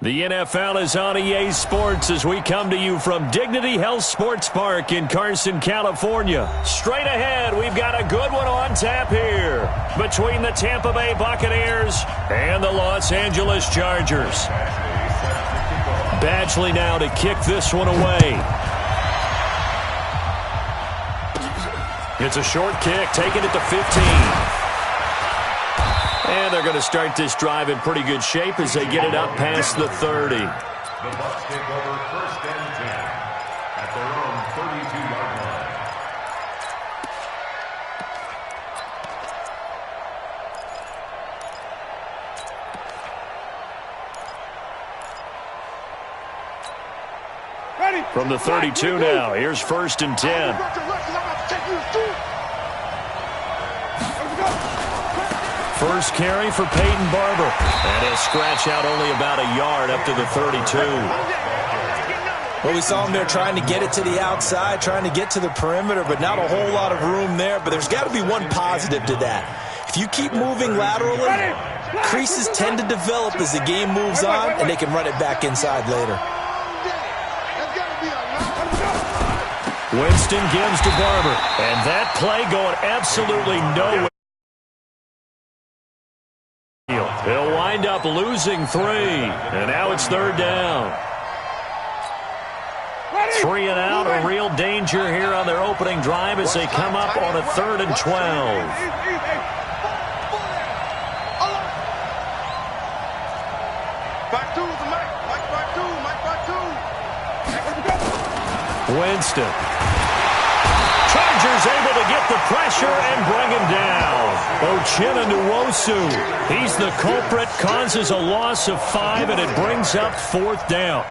The NFL is on EA Sports as we come to you from Dignity Health Sports Park in Carson, California. Straight ahead, we've got a good one on tap here between the Tampa Bay Buccaneers and the Los Angeles Chargers. Badgley now to kick this one away. It's a short kick, taking it to 15. And they're going to start this drive in pretty good shape as they get it up past the 30. The Bucs take over first and 10 at their own 32-yard line. From the 32 now, here's first and 10. First carry for Peyton Barber. And he'll scratch out only about a yard up to the 32. Well, we saw him there trying to get it to the outside, trying to get to the perimeter, but not a whole lot of room there. But there's got to be one positive to that. If you keep moving laterally, creases tend to develop as the game moves on, and they can run it back inside later. Winston gives to Barber. And that play going absolutely nowhere. He'll wind up losing 3. And now it's third down. 3 and out, a real danger here on their opening drive as they come up on a 3rd and 12. Winston. Chargers able to get the pressure and bring him down. Uchenna Nwosu, he's the culprit, causes a loss of 5, and it brings up 4th down.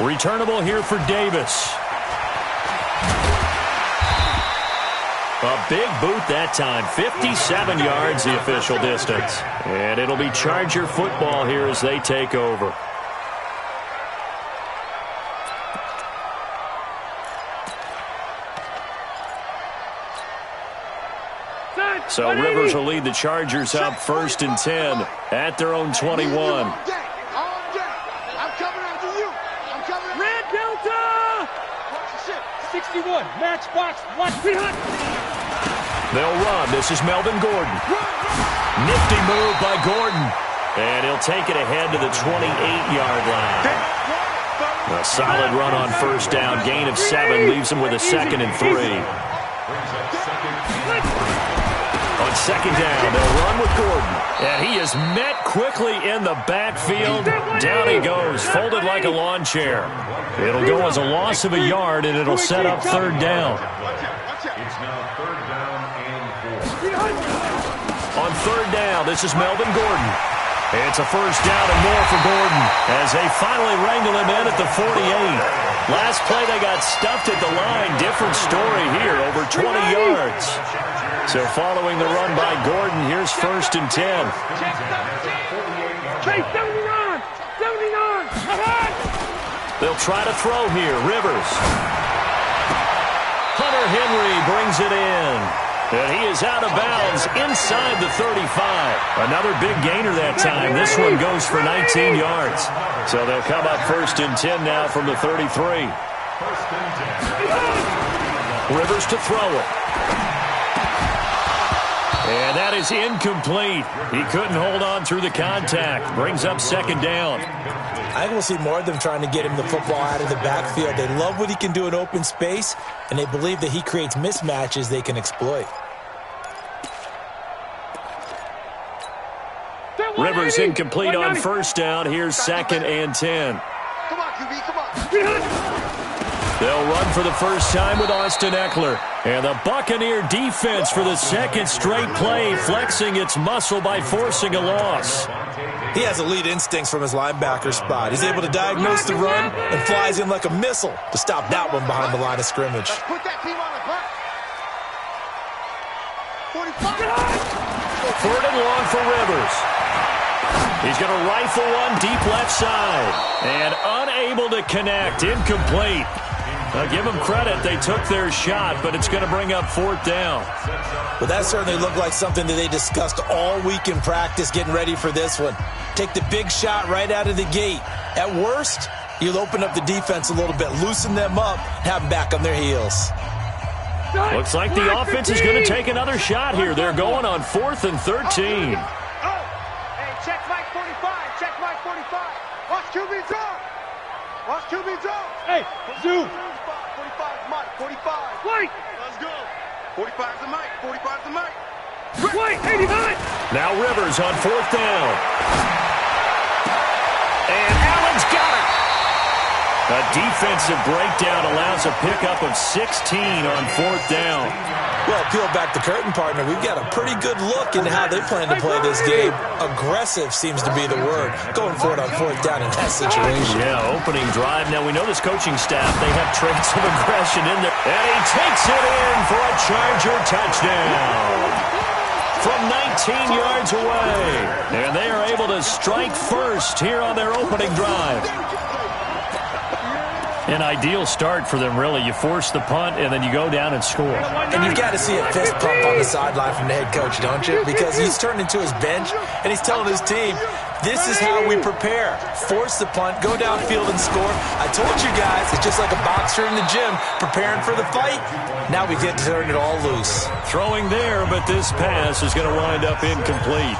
Returnable here for Davis. A big boot that time, 57 yards the official distance. And it'll be Charger football here as they take over. So Rivers will lead the Chargers up 1st and 10 at their own 21. Red Delta! 61, matchbox, watch behind. They'll run. This is Melvin Gordon. Nifty move by Gordon. And he'll take it ahead to the 28-yard line. A solid run on first down. Gain of 7 leaves him with a 2nd and 3. On second down, they'll run with Gordon. And he is met quickly in the backfield. Down he goes, folded like a lawn chair. It'll go as a loss of a yard, and it'll set up 3rd down. It's now 3rd down and 4. On 3rd down, this is Melvin Gordon. It's a 1st down and more for Gordon as they finally wrangle him in at the 48. Last play, they got stuffed at the line. Different story here, over 20 yards. So following the run by Gordon, here's 1st and 10. Chase, 79! 79! They'll try to throw here. Rivers. Hunter Henry brings it in. And he is out of bounds inside the 35. Another big gainer that time. This one goes for 19 yards. So they'll come up 1st and 10 now from the 33. Rivers to throw it. And that is incomplete. He couldn't hold on through the contact. Brings up 2nd down. I think we'll see more of them trying to get him the football out of the backfield. They love what he can do in open space, and they believe that he creates mismatches they can exploit. Rivers incomplete on 1st down. Here's 2nd and 10. Come on, QB, come on. They'll run for the first time with Austin Eckler. And the Buccaneer defense for the 2nd straight play, flexing its muscle by forcing a loss. He has elite instincts from his linebacker spot. He's able to diagnose the run and flies in like a missile to stop that one behind the line of scrimmage. Put that team on the clock. 45. 3rd and long for Rivers. He's going to rifle one deep left side. And unable to connect. Incomplete. Now give them credit. They took their shot, but it's going to bring up 4th down. Well, that certainly looked like something that they discussed all week in practice getting ready for this one. Take the big shot right out of the gate. At worst, you'll open up the defense a little bit, loosen them up, have them back on their heels. Looks like the offense is going to take another shot here. They're going on 4th and 13. Hey, check Mike 45. Check Mike 45. Watch QB draw. Watch QB draw. Hey, zoom. 45 is Mike. 45. Wait. Let's go. 45 is the Mike. 45 is the Mike. Wait, 89. Now Rivers on 4th down. And Allen's got it. A defensive breakdown allows a pickup of 16 on 4th down. Well, peel back the curtain, partner. We've got a pretty good look into how they plan to play this game. Aggressive seems to be the word. Going for it on 4th down in that situation. Yeah, opening drive. Now, we know this coaching staff, they have traits of aggression in there. And he takes it in for a Charger touchdown from 19 yards away. And they are able to strike first here on their opening drive. An ideal start for them, really. You force the punt, and then you go down and score. And you've got to see a fist pump on the sideline from the head coach, don't you? Because he's turned into his bench, and he's telling his team, this is how we prepare. Force the punt, go downfield and score. I told you guys, it's just like a boxer in the gym preparing for the fight. Now we get to turn it all loose. Throwing there, but this pass is going to wind up incomplete.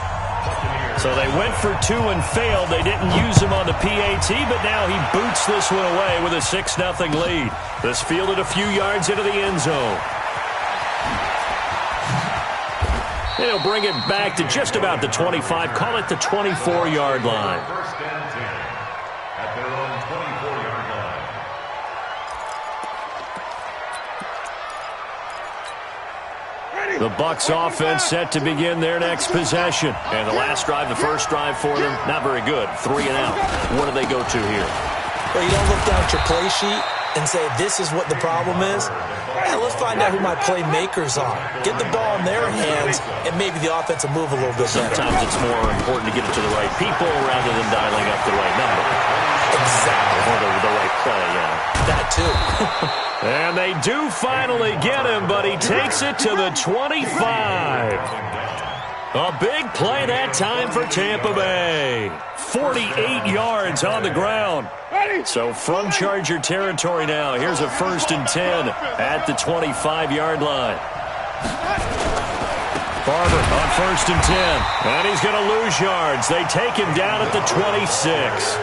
So they went for 2 and failed. They didn't use him on the PAT, but now he boots this one away with a 6-0 lead. This fielded a few yards into the end zone. He'll bring it back to just about the 25. Call it the 24-yard line. First and 10 at their own 24-yard line. The Bucs offense set to begin their next possession. And the last drive, the first drive for them, not very good. 3 and out. What do they go to here? Well, you don't look down at your play sheet and say, this is what the problem is. Yeah, let's find out who my playmakers are. Get the ball in their hands, and maybe the offense will move a little bit better. Sometimes it's more important to get it to the right people rather than dialing up the right number. Exactly. Or the right play, yeah. That too. And they do finally get him, but he takes it to the 25. A big play that time for Tampa Bay. 48 yards on the ground. So from Charger territory now, here's a 1st and 10 at the 25-yard line. Barber on 1st and 10. And he's going to lose yards. They take him down at the 26.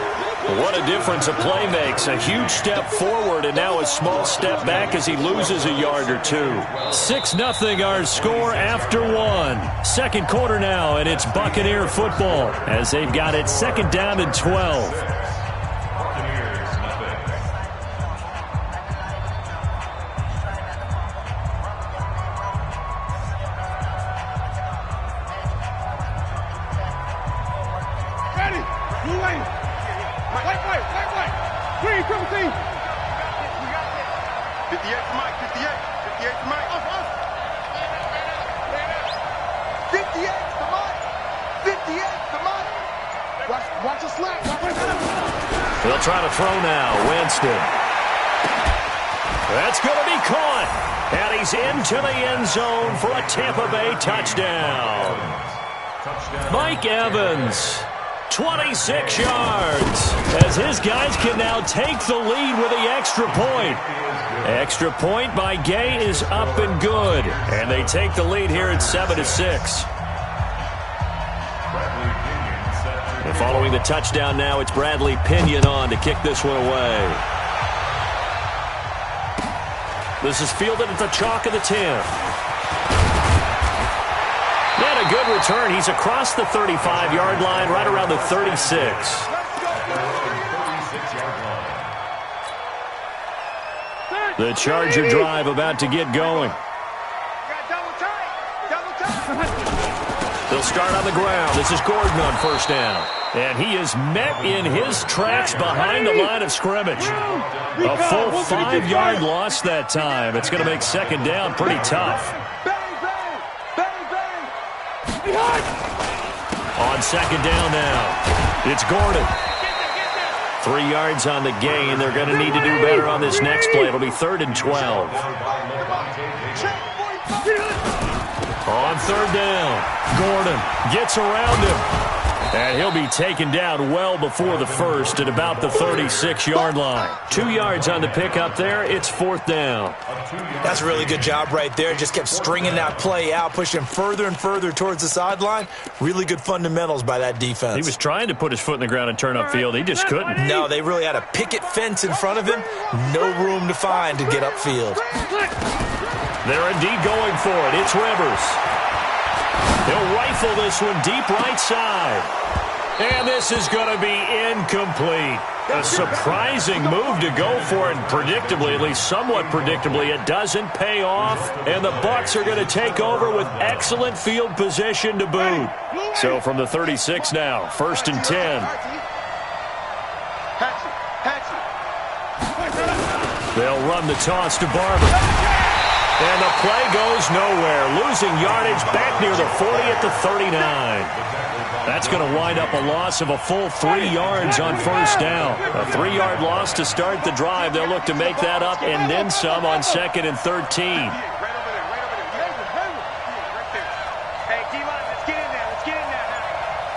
What a difference a play makes. A huge step forward and now a small step back as he loses a yard or 2. 6-0 our score after 1. Second quarter now, and it's Buccaneer football as they've got it 2nd down and 12. Ready. Blue lane. White. Green, triple team. 58 for Mike, 58. 58 for Mike. 58 for Mike. 58 for Mike. Watch the slack. They'll try to throw now. Winston. That's going to be caught. And he's into the end zone for a Tampa Bay touchdown. Mike Evans. 26 yards as his guys can now take the lead with the extra point. Extra point by Gay is up and good. And they take the lead here at 7-6. And following the touchdown now, it's Bradley Pinion on to kick this one away. This is fielded at the chalk of the 10. And a good return. He's across the 35-yard line, right around the 36. The Charger drive about to get going. They'll start on the ground. This is Gordon on 1st down. And he is met in his tracks behind the line of scrimmage. A full 5-yard loss that time. It's going to make 2nd down pretty tough. On 2nd down now, it's Gordon. 3 yards on the gain. They're going to need to do better on this next play. It'll be 3rd and 12. On 3rd down, Gordon gets around him. And he'll be taken down well before the first at about the 36-yard line. 2 yards on the pickup there. It's 4th down. That's a really good job right there. Just kept stringing that play out, pushing further and further towards the sideline. Really good fundamentals by that defense. He was trying to put his foot in the ground and turn upfield. He just couldn't. No, they really had a picket fence in front of him. No room to find to get upfield. They're indeed going for it. It's Rivers. He'll rifle this one deep right side. And this is going to be incomplete. A surprising move to go for it, and predictably, at least somewhat predictably, it doesn't pay off. And the Bucs are going to take over with excellent field position to boot. So from the 36 now, 1st and 10. They'll run the toss to Barber. And the play goes nowhere, losing yardage back near the 40 at the 39. That's going to wind up a loss of a full 3 yards on 1st down. A 3-yard loss to start the drive. They'll look to make that up and then some on 2nd and 13. Hey, D-line, let's get in there. Let's get in there.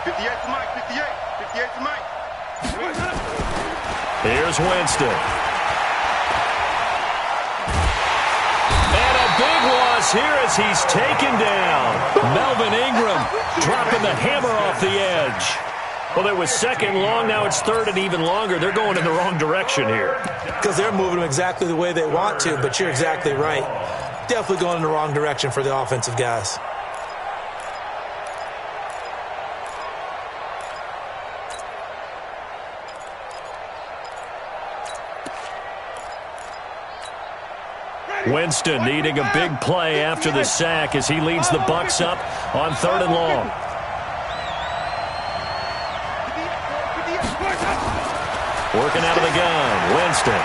58 to Mike, 58 to Mike. Here's Winston. Big loss here as he's taken down. Melvin Ingram dropping the hammer off the edge. Well, it was 2nd long. Now it's 3rd and even longer. They're going in the wrong direction here. Because they're moving them exactly the way they want to, but you're exactly right. Definitely going in the wrong direction for the offensive guys. Winston needing a big play after the sack as he leads the Bucs up on 3rd and long. Working out of the gun, Winston.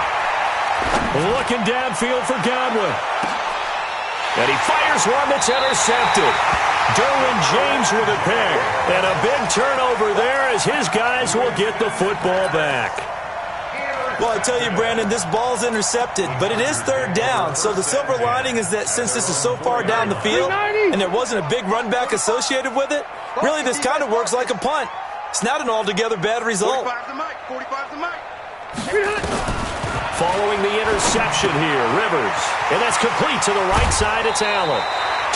Looking downfield for Godwin. And he fires one that's intercepted. Derwin James with a pick. And a big turnover there as his guys will get the football back. Well, I tell you, Brandon, this ball's intercepted, but it is 3rd down. So the silver lining is that since this is so far down the field and there wasn't a big run back associated with it, really this kind of works like a punt. It's not an altogether bad result. 45 to Mike, 45 to Mike. Following the interception here, Rivers. And that's complete to the right side. It's Allen.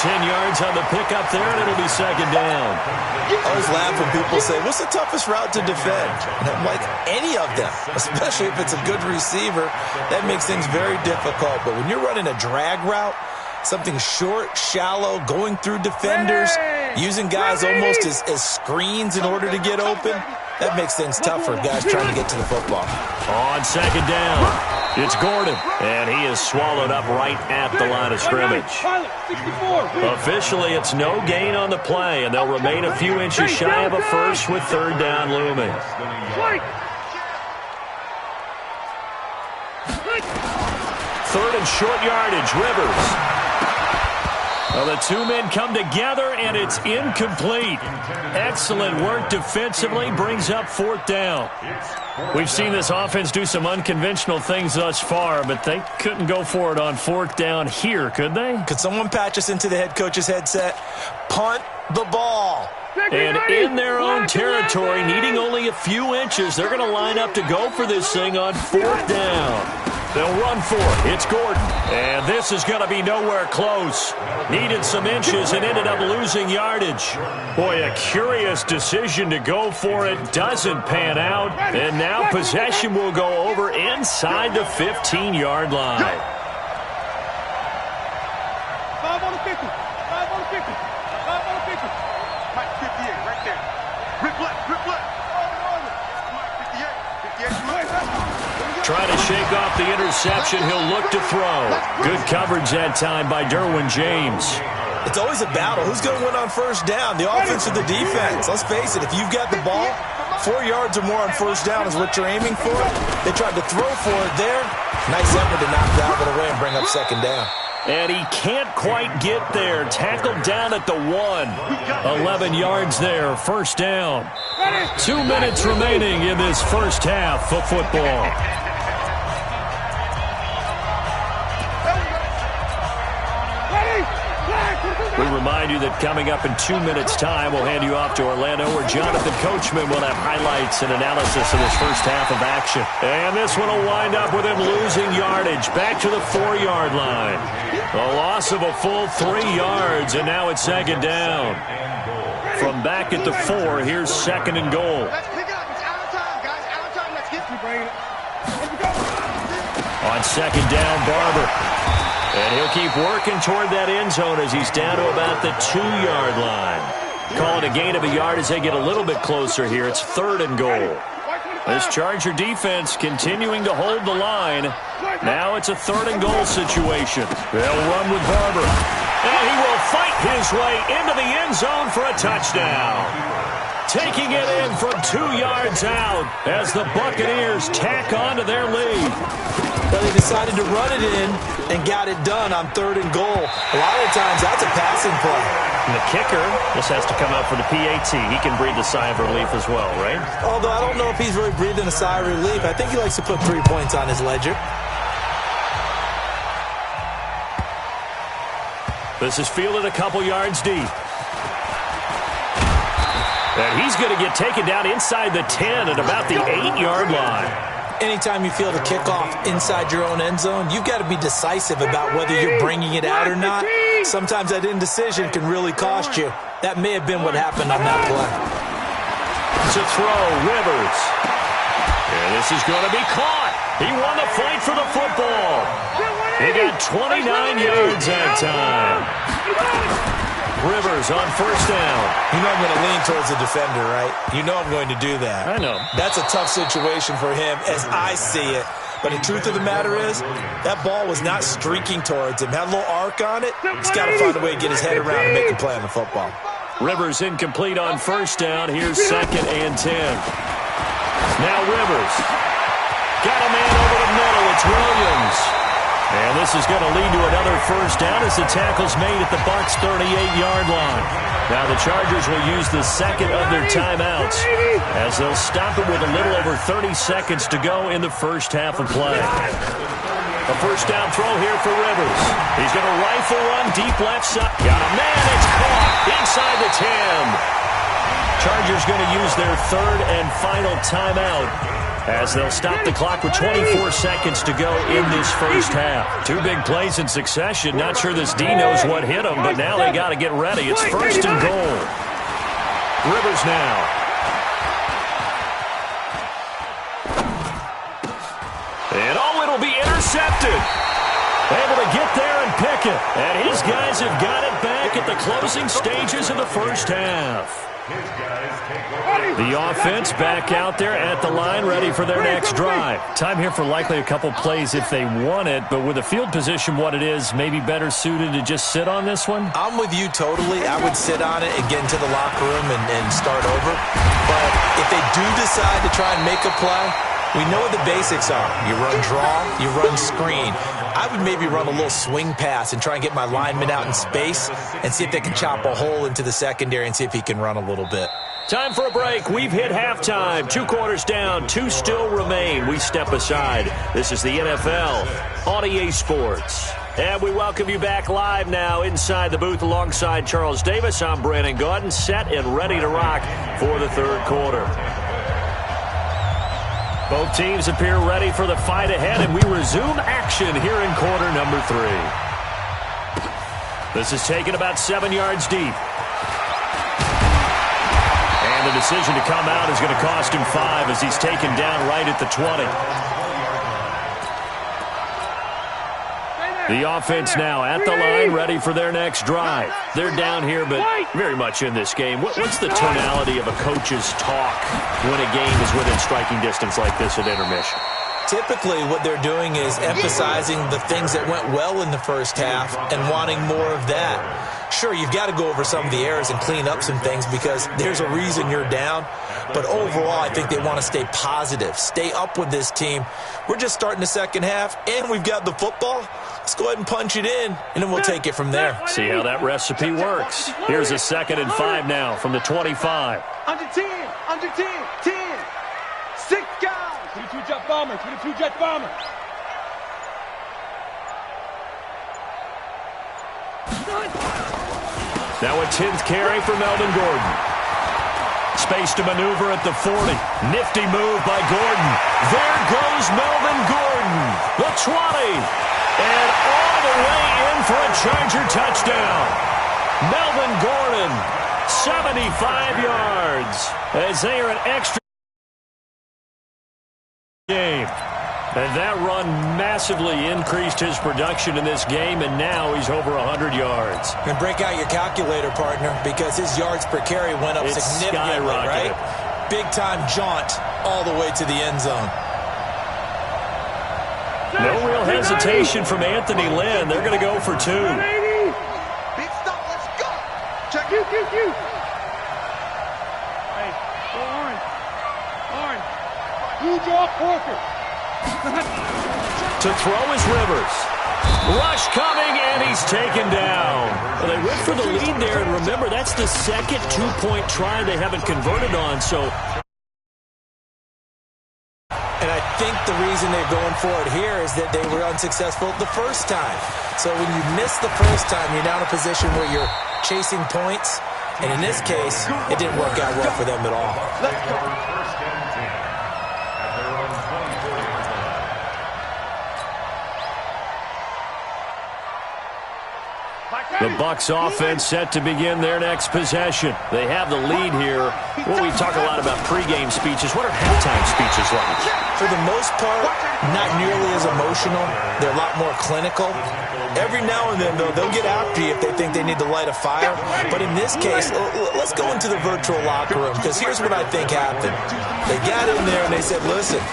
10 yards on the pickup there, and it'll be 2nd down. I always laugh when people say, what's the toughest route to defend? And I'm like, any of them, especially if it's a good receiver. That makes things very difficult. But when you're running a drag route, something short, shallow, going through defenders, using guys almost as screens in order to get open, that makes things tough for guys trying to get to the football. On 2nd down, it's Gordon, and he is swallowed up right at the line of scrimmage. Officially, it's no gain on the play, and they'll remain a few inches shy of a first with 3rd down looming. 3rd and short yardage, Rivers. Well, the two men come together, and it's incomplete. Excellent work defensively, brings up 4th down. We've seen this offense do some unconventional things thus far, but they couldn't go for it on 4th down here, could they? Could someone patch us into the head coach's headset? Punt the ball. And in their own territory, needing only a few inches, they're going to line up to go for this thing on 4th down. They'll run for it. It's Gordon. And this is going to be nowhere close. Needed some inches and ended up losing yardage. Boy, a curious decision to go for it. Doesn't pan out. And now possession will go over inside the 15-yard line. 5 on the 50. 5 on the 50. 5 on the 50. Mike, 58, right there. Rip left, rip left. Mike, 58. 58, Mike. Trying to shake off the interception. He'll look to throw. Good coverage that time by Derwin James. It's always a battle. Who's going to win on 1st down, the offense or the defense? Let's face it, if you've got the ball, 4 yards or more on 1st down is what you're aiming for. They tried to throw for it there. Nice effort to knock that one away and bring up 2nd down. And he can't quite get there. Tackled down at the 1. 11 yards there, first down. 2 minutes remaining in this first half of football. We remind you that coming up in 2 minutes' time, we'll hand you off to Orlando, where Jonathan Coachman will have highlights and analysis of this first half of action. And this one will wind up with him losing yardage back to the 4-yard line. A loss of a full 3 yards, and now it's second down. From back at the 4, here's second and goal. Let's pick it up. It's out of time, guys. Out of time. Let's get it. On second down, Barber. And he'll keep working toward that end zone as he's down to about the 2-yard line. Call it a gain of a yard as they get a little bit closer here. It's third and goal. This Charger defense continuing to hold the line. Now it's a third and goal situation. They'll run with Barber. And he will fight his way into the end zone for a touchdown. Taking it in from 2 yards out as the Buccaneers tack on to their lead. Well, they decided to run it in and got it done on third and goal. A lot of times, that's a passing play. And the kicker, this has to come out for the PAT. He can breathe a sigh of relief as well, right? Although I don't know if he's really breathing a sigh of relief. I think he likes to put 3 points on his ledger. This is fielded a couple yards deep. And he's going to get taken down inside the 10 at about the 8-yard line. Anytime you field a kickoff inside your own end zone, you've got to be decisive about whether you're bringing it out or not. Sometimes that indecision can really cost you. That may have been what happened on that play. To throw, Rivers. And this is going to be caught. He won the fight for the football. He got 29 yards that time. Rivers on first down. You know I'm going to lean towards the defender, right? You know I'm going to do that. I know. That's a tough situation for him as I see it. But the truth of the matter is, that ball was not streaking towards him. Had a little arc on it. He's got to find a way to get his head around and make a play on the football. Rivers incomplete on first down. Here's second and 10. Now Rivers. Got a man over the middle. It's Williams. And this is going to lead to another first down as the tackle's made at the Bucs' 38-yard line. Now the Chargers will use the second of their timeouts as they'll stop it with a little over 30 seconds to go in the first half of play. A first down throw here for Rivers. He's going to rifle run deep left side. Got a man. It's caught inside the 10. Chargers going to use their third and final timeout as they'll stop the clock with 24 seconds to go in this first half. 2 big plays in succession. Not sure this D knows what hit them, but now they got to get ready. It's first and goal. Rivers now. And it'll be intercepted. Able to get there and pick it. And his guys have got it back at the closing stages of the first half. The offense back out there at the line, ready for their next drive. Time here for likely a couple plays if they want it, but with the field position what it is, maybe better suited to just sit on this one? I'm with you totally. I would sit on it and get into the locker room and start over. But if they do decide to try and make a play, we know what the basics are. You run draw, you run screen. I would maybe run a little swing pass and try and get my lineman out in space and see if they can chop a hole into the secondary and see if he can run a little bit. Time for a break. We've hit halftime. 2 quarters down. 2 still remain. We step aside. This is the NFL on EA Sports. And we welcome you back live now inside the booth alongside Charles Davis. I'm Brandon Gaudin, set and ready to rock for the third quarter. Both teams appear ready for the fight ahead, and we resume action here in quarter number 3. This is taken about 7 yards deep. And the decision to come out is going to cost him 5 as he's taken down right at the 20. The offense now at the line, ready for their next drive. They're down here, but very much in this game. What's the tonality of a coach's talk when a game is within striking distance like this at intermission? Typically, what they're doing is emphasizing the things that went well in the first half and wanting more of that. Sure, you've got to go over some of the errors and clean up some things because there's a reason you're down. But overall, I think they want to stay positive, stay up with this team. We're just starting the second half, and we've got the football. Let's go ahead and punch it in, and then we'll take it from there. See how that recipe works. Here's a 2nd and 5 now from the 25. Under 10, under 10, 10. 6 guys. 22 jet bomber, 22 jet bomber. Now a 10th carry for Melvin Gordon. Space to maneuver at the 40. Nifty move by Gordon. There goes Melvin Gordon. The 20. And all the way in for a Charger touchdown. Melvin Gordon, 75 yards. As they are an extra game. And that run massively increased his production in this game, and now he's over 100 yards. And break out your calculator, partner, because his yards per carry went up significantly, right? Big-time jaunt all the way to the end zone. No real hesitation from Anthony Lynn. They're going to go for 2. Big stop, let's go. Check you. Hey, go orange. Orange. You draw Porter. To throw is Rivers. Rush coming, and he's taken down. Well, they went for the lead there, and remember, that's the second 2-point try they haven't converted on, so... And I think the reason they're going for it here is that they were unsuccessful the first time. So when you miss the first time, you're now in a position where you're chasing points. And in this case, it didn't work out well for them at all. Let's go. 1st and 10 at their own 24-yard line. The Bucs offense set to begin their next possession. They have the lead here. Well, we talk a lot about pregame speeches. What are halftime speeches like? For the most part, not nearly as emotional. They're a lot more clinical. Every now and then, though, they'll get after you if they think they need to light a fire. But in this case, let's go into the virtual locker room, because here's what I think happened. They got in there and they said, listen,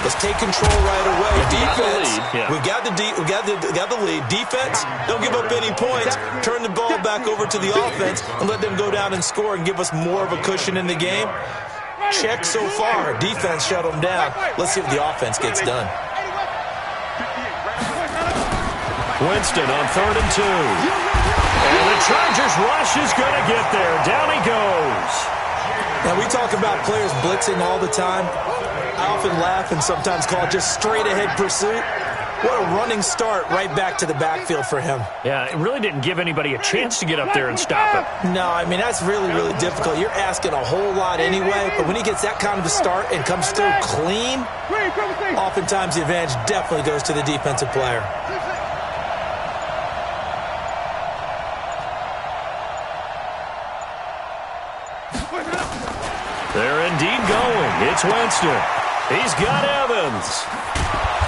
let's take control right away. Defense, we got the lead. Defense, don't give up any points. Turn the ball back over to the offense and let them go down and score and give us more of a cushion in the game. Check so far. Defense shut them down. Let's see what the offense gets done. Winston on 3rd and 2. And the Chargers rush is going to get there. Down he goes. Now, we talk about players blitzing all the time. I often laugh and sometimes call it just straight-ahead pursuit. What a running start right back to the backfield for him. Yeah, it really didn't give anybody a chance to get up there and stop him. No, I mean, that's really, really difficult. You're asking a whole lot anyway, but when he gets that kind of a start and comes through clean, oftentimes the advantage definitely goes to the defensive player. They're indeed going. It's Winston. He's got Evans.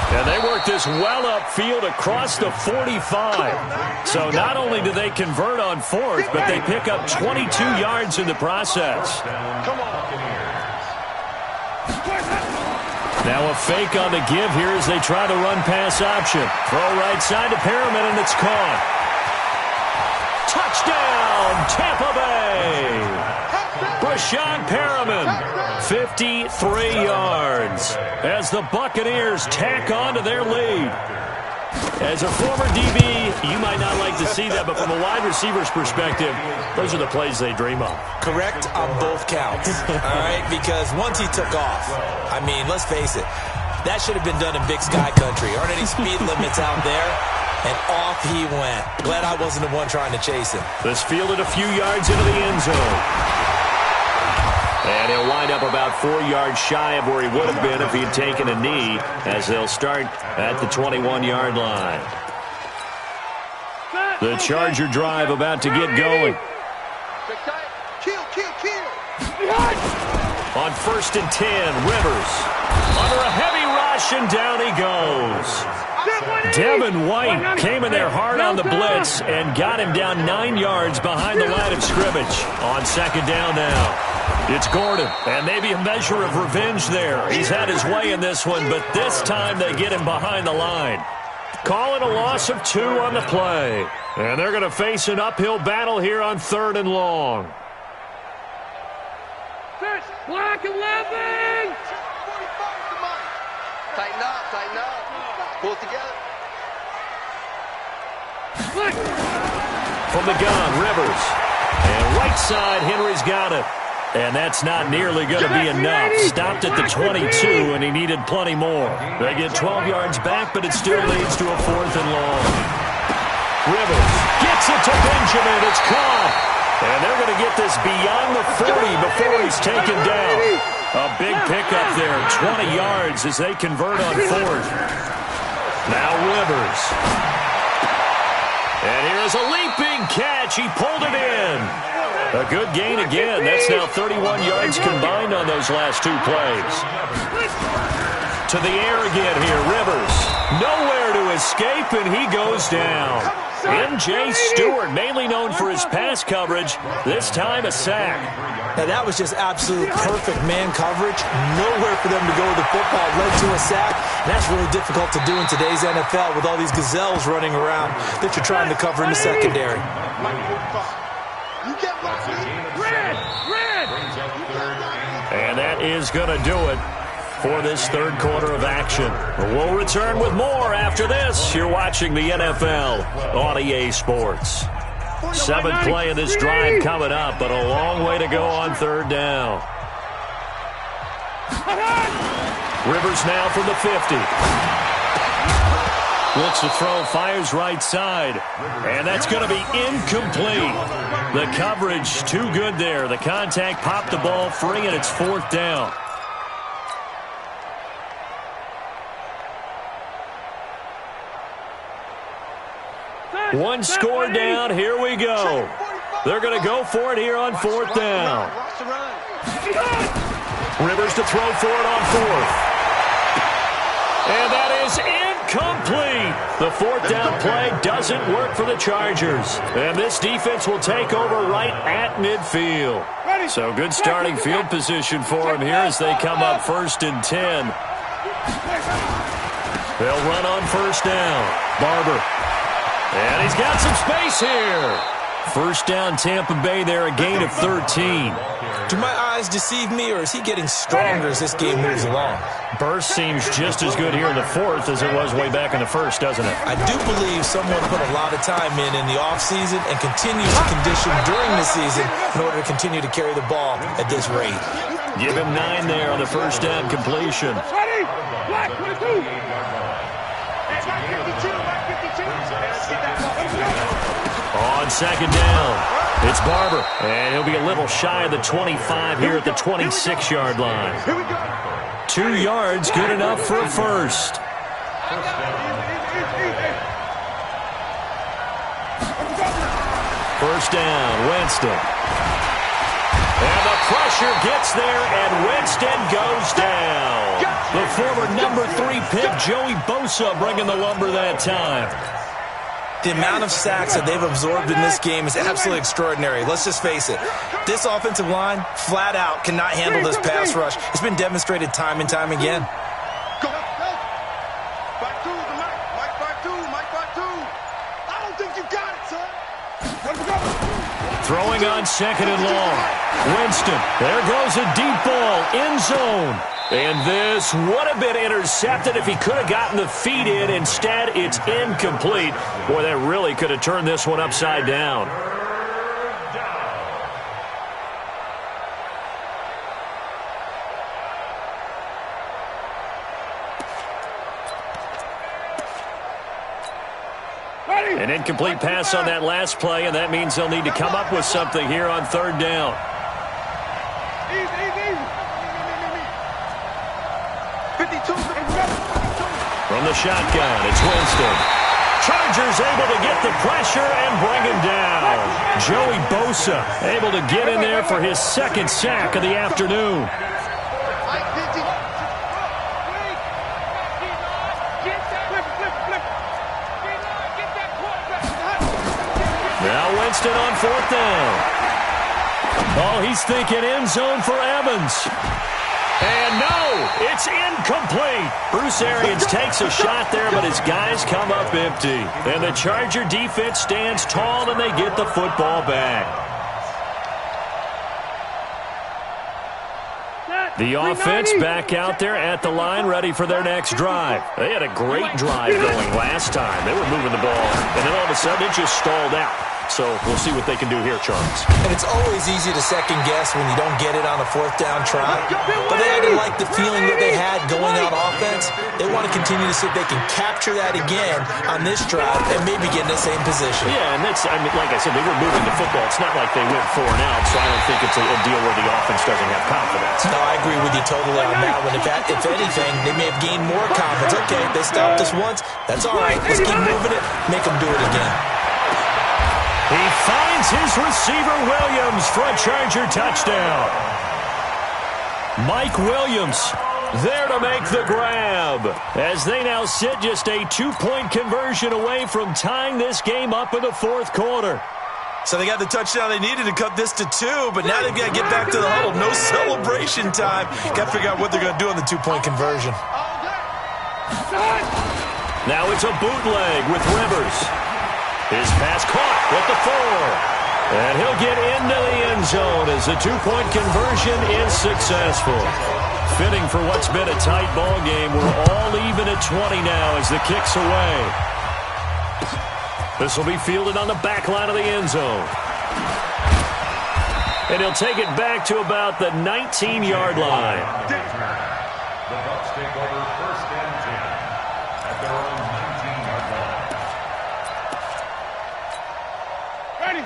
And they work this well upfield across the 45. So not only do they convert on 4th, but they pick up 22 yards in the process. Now a fake on the give here as they try the run-pass option. Throw right side to Perriman, and it's caught. Touchdown, Tampa Bay! Brashad Perriman, 53 yards, as the Buccaneers tack on to their lead. As a former DB, you might not like to see that, but from a wide receiver's perspective, those are the plays they dream of. Correct on both counts, all right? Because once he took off, I mean, let's face it, that should have been done in Big Sky Country. Aren't any speed limits out there? And off he went. Glad I wasn't the one trying to chase him. This fielded a few yards into the end zone. And he'll wind up about 4 yards shy of where he would have been if he had taken a knee, as they'll start at the 21-yard line. The Charger drive about to get going. Kill. On 1st and 10, Rivers. Under a heavy rush, and down he goes. Devin White came in there hard on the blitz and got him down 9 yards behind the line of scrimmage. On 2nd down now. It's Gordon, and maybe a measure of revenge there. He's had his way in this one, but this time they get him behind the line. Call it a loss of 2 on the play. And they're going to face an uphill battle here on 3rd and long. Black 11! Tighten up. Pull it together. From the gun, Rivers. And right side, Henry's got it. And that's not nearly going to be enough. Stopped at the 22, and he needed plenty more. They get 12 yards back, but it still leads to a 4th and long. Rivers gets it to Benjamin. It's caught. And they're going to get this beyond the 40 before he's taken down. A big pickup there, 20 yards as they convert on 4th. Now Rivers. And here's a leaping catch. He pulled it in. A good gain again. That's now 31 yards combined on those last 2 plays. To the air again here, Rivers. Nowhere to escape, and he goes down. M.J. Stewart, mainly known for his pass coverage, this time a sack. Now, that was just absolute perfect man coverage. Nowhere for them to go with the football. Led to a sack. And that's really difficult to do in today's NFL with all these gazelles running around that you're trying to cover in the secondary. And that is going to do it for this third quarter of action. We'll return with more after this. You're watching the NFL on EA Sports. 7th play of this drive coming up, but a long way to go on 3rd down. Rivers now from the 50. Looks to throw, fires right side. And that's going to be incomplete. The coverage too good there. The contact popped the ball free, and it's 4th down. One score down. Here we go. They're going to go for it here on 4th down. Rivers to throw for it on 4th. And that is incomplete. The 4th down play doesn't work for the Chargers. And this defense will take over right at midfield. So good starting field position for them here as they come up 1st and 10. They'll run on 1st down. Barber. And he's got some space here. 1st down, Tampa Bay there, a gain of 13. Do my eyes deceive me, or is he getting stronger as this game moves along? Burst seems just as good here in the 4th as it was way back in the 1st, doesn't it? I do believe someone put a lot of time in the offseason and continues to condition during the season in order to continue to carry the ball at this rate. Give him 9 there on the 1st down completion. On 2nd down, it's Barber, and he'll be a little shy of the 25 here at the 26-yard line. 2 yards, good enough for a 1st. First down, Winston. And the pressure gets there, and Winston goes down. The former number 3 pick, Joey Bosa, bringing the lumber that time. The amount of sacks that they've absorbed in this game is absolutely extraordinary. Let's just face it. This offensive line, flat out, cannot handle this pass rush. It's been demonstrated time and time again. Throwing on 2nd and long. Winston, there goes a deep ball, end zone. And this would have been intercepted if he could have gotten the feet in. Instead, it's incomplete. Boy, that really could have turned this one upside down. An incomplete pass on that last play, and that means they'll need to come up with something here on 3rd down. From the shotgun, it's Winston. Chargers able to get the pressure and bring him down. Joey Bosa able to get in there for his 2nd sack of the afternoon. Now Winston on 4th down. Oh, he's thinking end zone for Evans. And no, it's incomplete. Bruce Arians takes a shot there, but his guys come up empty. And the Charger defense stands tall, and they get the football back. The offense back out there at the line, ready for their next drive. They had a great drive going last time. They were moving the ball, and then all of a sudden it just stalled out. So we'll see what they can do here, Charles. And it's always easy to second-guess when you don't get it on a fourth-down try. But they had to like the feeling that they had going on offense. They want to continue to see if they can capture that again on this drive and maybe get in the same position. Yeah, and that's, I mean, like I said, they were moving the football. It's not like they went 4 and out, so I don't think it's a deal where the offense doesn't have confidence. No, I agree with you totally on that one. If anything, they may have gained more confidence. Okay, they stopped us once. That's all right. Let's keep moving it. Make them do it again. He finds his receiver, Williams, for a Charger touchdown. Mike Williams there to make the grab, as they now sit just a 2-point conversion away from tying this game up in the fourth quarter. So they got the touchdown they needed to cut this to 2, but now they've got to get back to the huddle. No celebration time. Got to figure out what they're going to do on the 2-point conversion. Now it's a bootleg with Rivers. His pass caught with the 4. And he'll get into the end zone as the 2-point conversion is successful. Fitting for what's been a tight ball game. We're all even at 20 now as the kick's away. This will be fielded on the back line of the end zone. And he'll take it back to about the 19-yard line. The Bucs take over 1st and 10 at their own 19-yard line.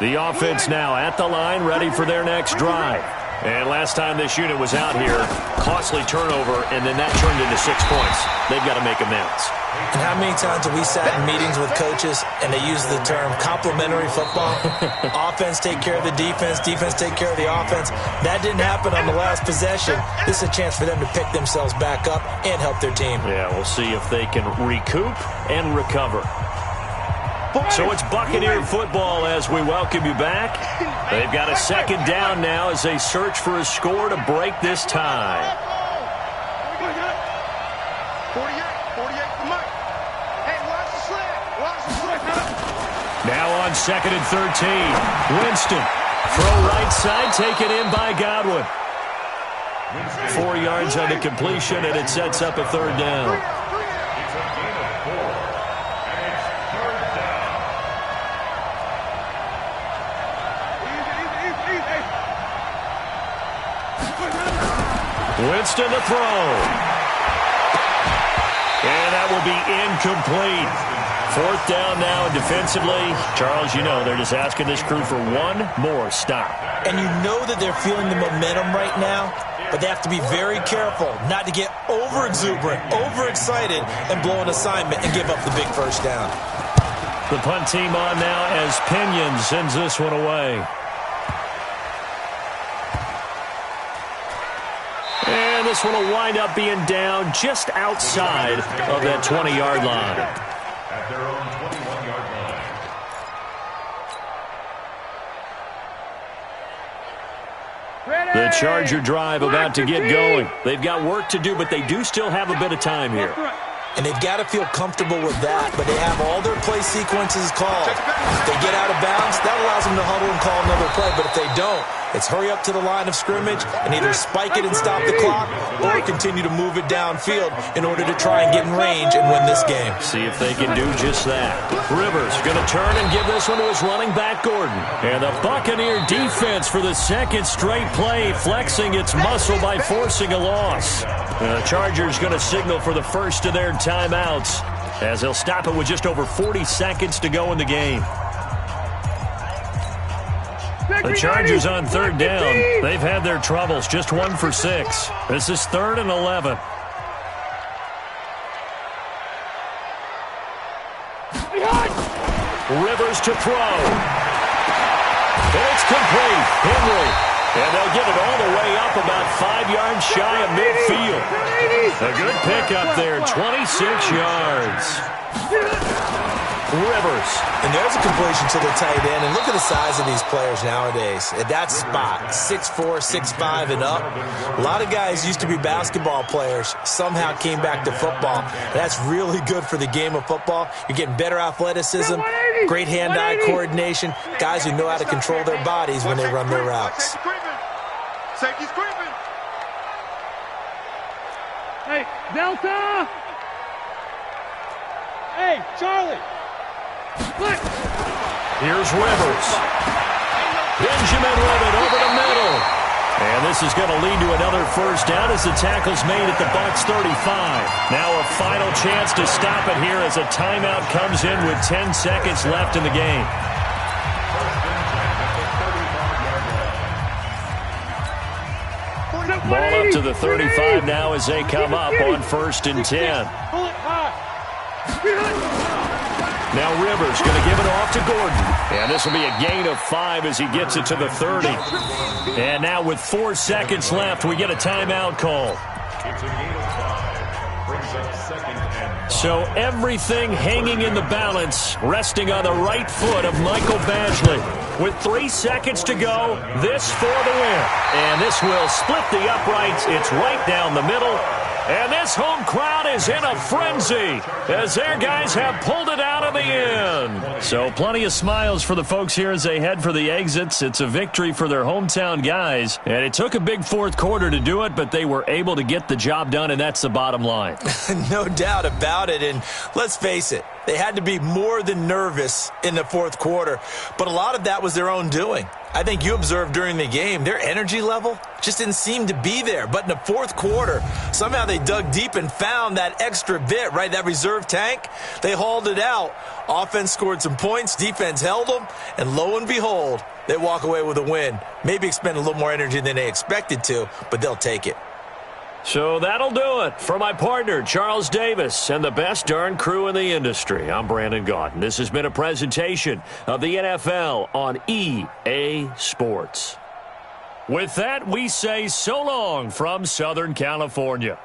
The offense now at the line, ready for their next drive. And last time this unit was out here, costly turnover, and then that turned into 6 points. They've got to make amends. And how many times have we sat in meetings with coaches and they use the term complementary football? Offense take care of the defense, defense take care of the offense. That didn't happen on the last possession. This is a chance for them to pick themselves back up and help their team. Yeah, we'll see if they can recoup and recover. So it's Buccaneer football as we welcome you back. They've got a second down now as they search for a score to break this tie. 48 for Mike. Hey, watch the slant. Watch the slant. Now on 2nd and 13. Winston. Throw right side, taken in by Godwin. 4 yards on the completion, and it sets up a 3rd down. It's a gain of 4, and it's 3rd down. Winston to throw. And that will be incomplete. 4th down now, and defensively, Charles, you know, they're just asking this crew for one more stop. And you know that they're feeling the momentum right now, but they have to be very careful not to get over-exuberant, overexcited, and blow an assignment and give up the big 1st down. The punt team on now as Pinion sends this one away. And this one will wind up being down just outside of that 20-yard line. At their own 21-yard line. The Charger drive about to get going. They've got work to do, but they do still have a bit of time here. And they've got to feel comfortable with that, but they have all their play sequences called. If they get out of bounds, that allows them to huddle and call another play. But if they don't, it's hurry up to the line of scrimmage and either spike it and stop the clock or continue to move it downfield in order to try and get in range and win this game. See if they can do just that. Rivers going to turn and give this one to his running back, Gordon. And the Buccaneer defense for the 2nd straight play, flexing its muscle by forcing a loss. The Chargers going to signal for the first of their timeouts as they'll stop it with just over 40 seconds to go in the game. The Chargers on 3rd down. They've had their troubles, just 1 for 6. This is 3rd and 11. Rivers to throw. And it's complete. Henry. And they'll get it all the way up about 5 yards shy of midfield. A good pickup there, 26 yards. Rivers. And there's a completion to the tight end. And look at the size of these players nowadays. At that spot, 6'4", 6'5", and up. A lot of guys used to be basketball players, somehow came back to football. And that's really good for the game of football. You're getting better athleticism, great hand-eye coordination, guys who know how to control their bodies when they run their routes. Safety's creeping. Hey, Delta! Hey, Charlie! Split! Here's Rivers. Benjamin with it over the middle. And this is going to lead to another first down as the tackle's made at the Bucs 35. Now a final chance to stop it here as a timeout comes in with 10 seconds left in the game. Ball up to the 35 now as they come up on 1st and 10. Now Rivers going to give it off to Gordon. And this will be a gain of 5 as he gets it to the 30. And now with 4 seconds left, we get a timeout call. It's a gain of 5. Brings up 2nd and 5. So everything hanging in the balance, resting on the right foot of Michael Badgley. With 3 seconds to go, this for the win. And this will split the uprights. It's right down the middle. And this home crowd is in a frenzy as their guys have pulled it out of the end. So plenty of smiles for the folks here as they head for the exits. It's a victory for their hometown guys. And it took a big 4th quarter to do it, but they were able to get the job done, and that's the bottom line. No doubt about it. And let's face it, they had to be more than nervous in the 4th quarter. But a lot of that was their own doing. I think you observed during the game, their energy level just didn't seem to be there. But in the 4th quarter, somehow they dug deep and found that extra bit, right, that reserve tank. They hauled it out. Offense scored some points. Defense held them. And lo and behold, they walk away with a win. Maybe expend a little more energy than they expected to, but they'll take it. So that'll do it for my partner, Charles Davis, and the best darn crew in the industry. I'm Brandon Gaudin. This has been a presentation of the NFL on EA Sports. With that, we say so long from Southern California.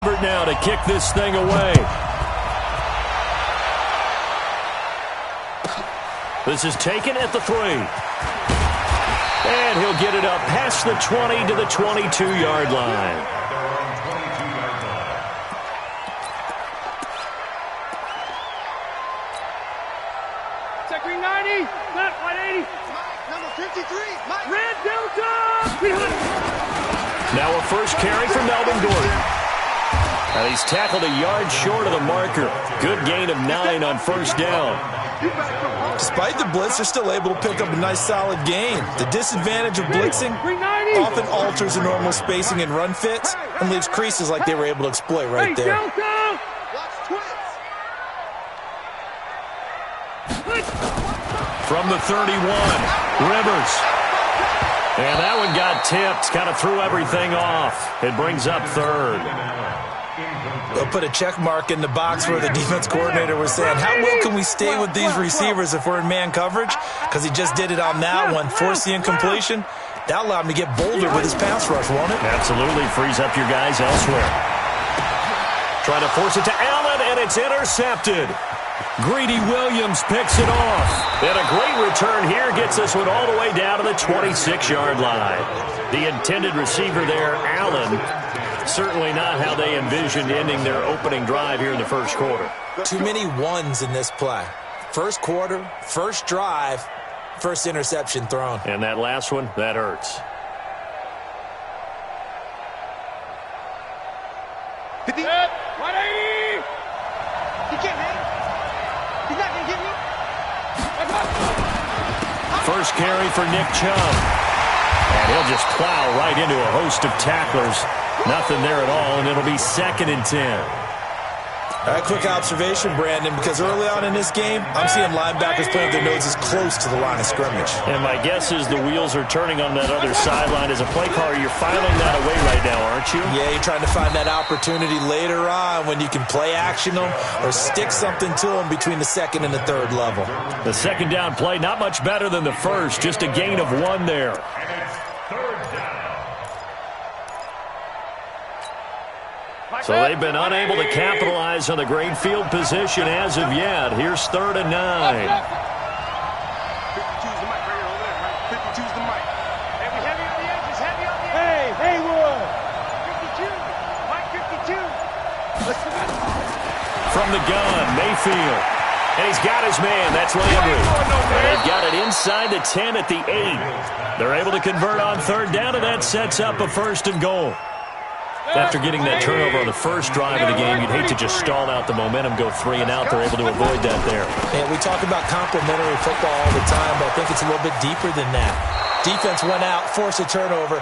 Now to kick this thing away. This is taken at the 3. And he'll get it up past the 20 to the 22-yard line. Check 90, left 180. Number 53, Mike. Red Delta. Now a first carry for Melvin Gordon. And he's tackled a yard short of the marker. Good gain of 9 on first down. Despite the blitz, they're still able to pick up a nice solid gain. The disadvantage of blitzing often alters the normal spacing and run fits and leaves creases like they were able to exploit right there. From the 31, Rivers. And that one got tipped, kind of threw everything off. It brings up 3rd. They'll put a check mark in the box where the defense coordinator was saying, how well can we stay with these receivers if we're in man coverage? Because he just did it on that one, forced the incompletion. That allowed him to get bolder with his pass rush, won't it? Absolutely, frees up your guys elsewhere. Trying to force it to Allen, and it's intercepted. Greedy Williams picks it off. And a great return here gets this one all the way down to the 26-yard line. The intended receiver there, Allen, certainly not how they envisioned ending their opening drive here in the first quarter. Too many ones in this play. First quarter, first drive, first interception thrown. And that last one, that hurts. Set, 180. He can't hit. He's not going to get me. First carry for Nick Chubb. And he'll just plow right into a host of tacklers. Nothing there at all, and it'll be 2nd and 10. A quick observation, Brandon, because early on in this game, I'm seeing linebackers playing with their noses close to the line of scrimmage. And my guess is the wheels are turning on that other sideline. As a play caller, you're filing that away right now, aren't you? Yeah, you're trying to find that opportunity later on when you can play action them or stick something to them between the 2nd and the 3rd level. The 2nd down play, not much better than the first, just a gain of 1 there. So they've been unable to capitalize on the great field position as of yet. Here's 3rd and 9. 52's the mic right here over there, right? 52's the mic. Heavy on the edges, heavy on the edges. Hey, Haywood. 52, Mike 52. From the gun, Mayfield. And he's got his man. That's Landry. And they've got it inside the 10 at the 8. They're able to convert on 3rd down, and that sets up a 1st and goal. After getting that turnover on the first drive of the game, you'd hate to just stall out the momentum, go 3 and out. They're able to avoid that there. And we talk about complementary football all the time, but I think it's a little bit deeper than that. Defense went out, forced a turnover,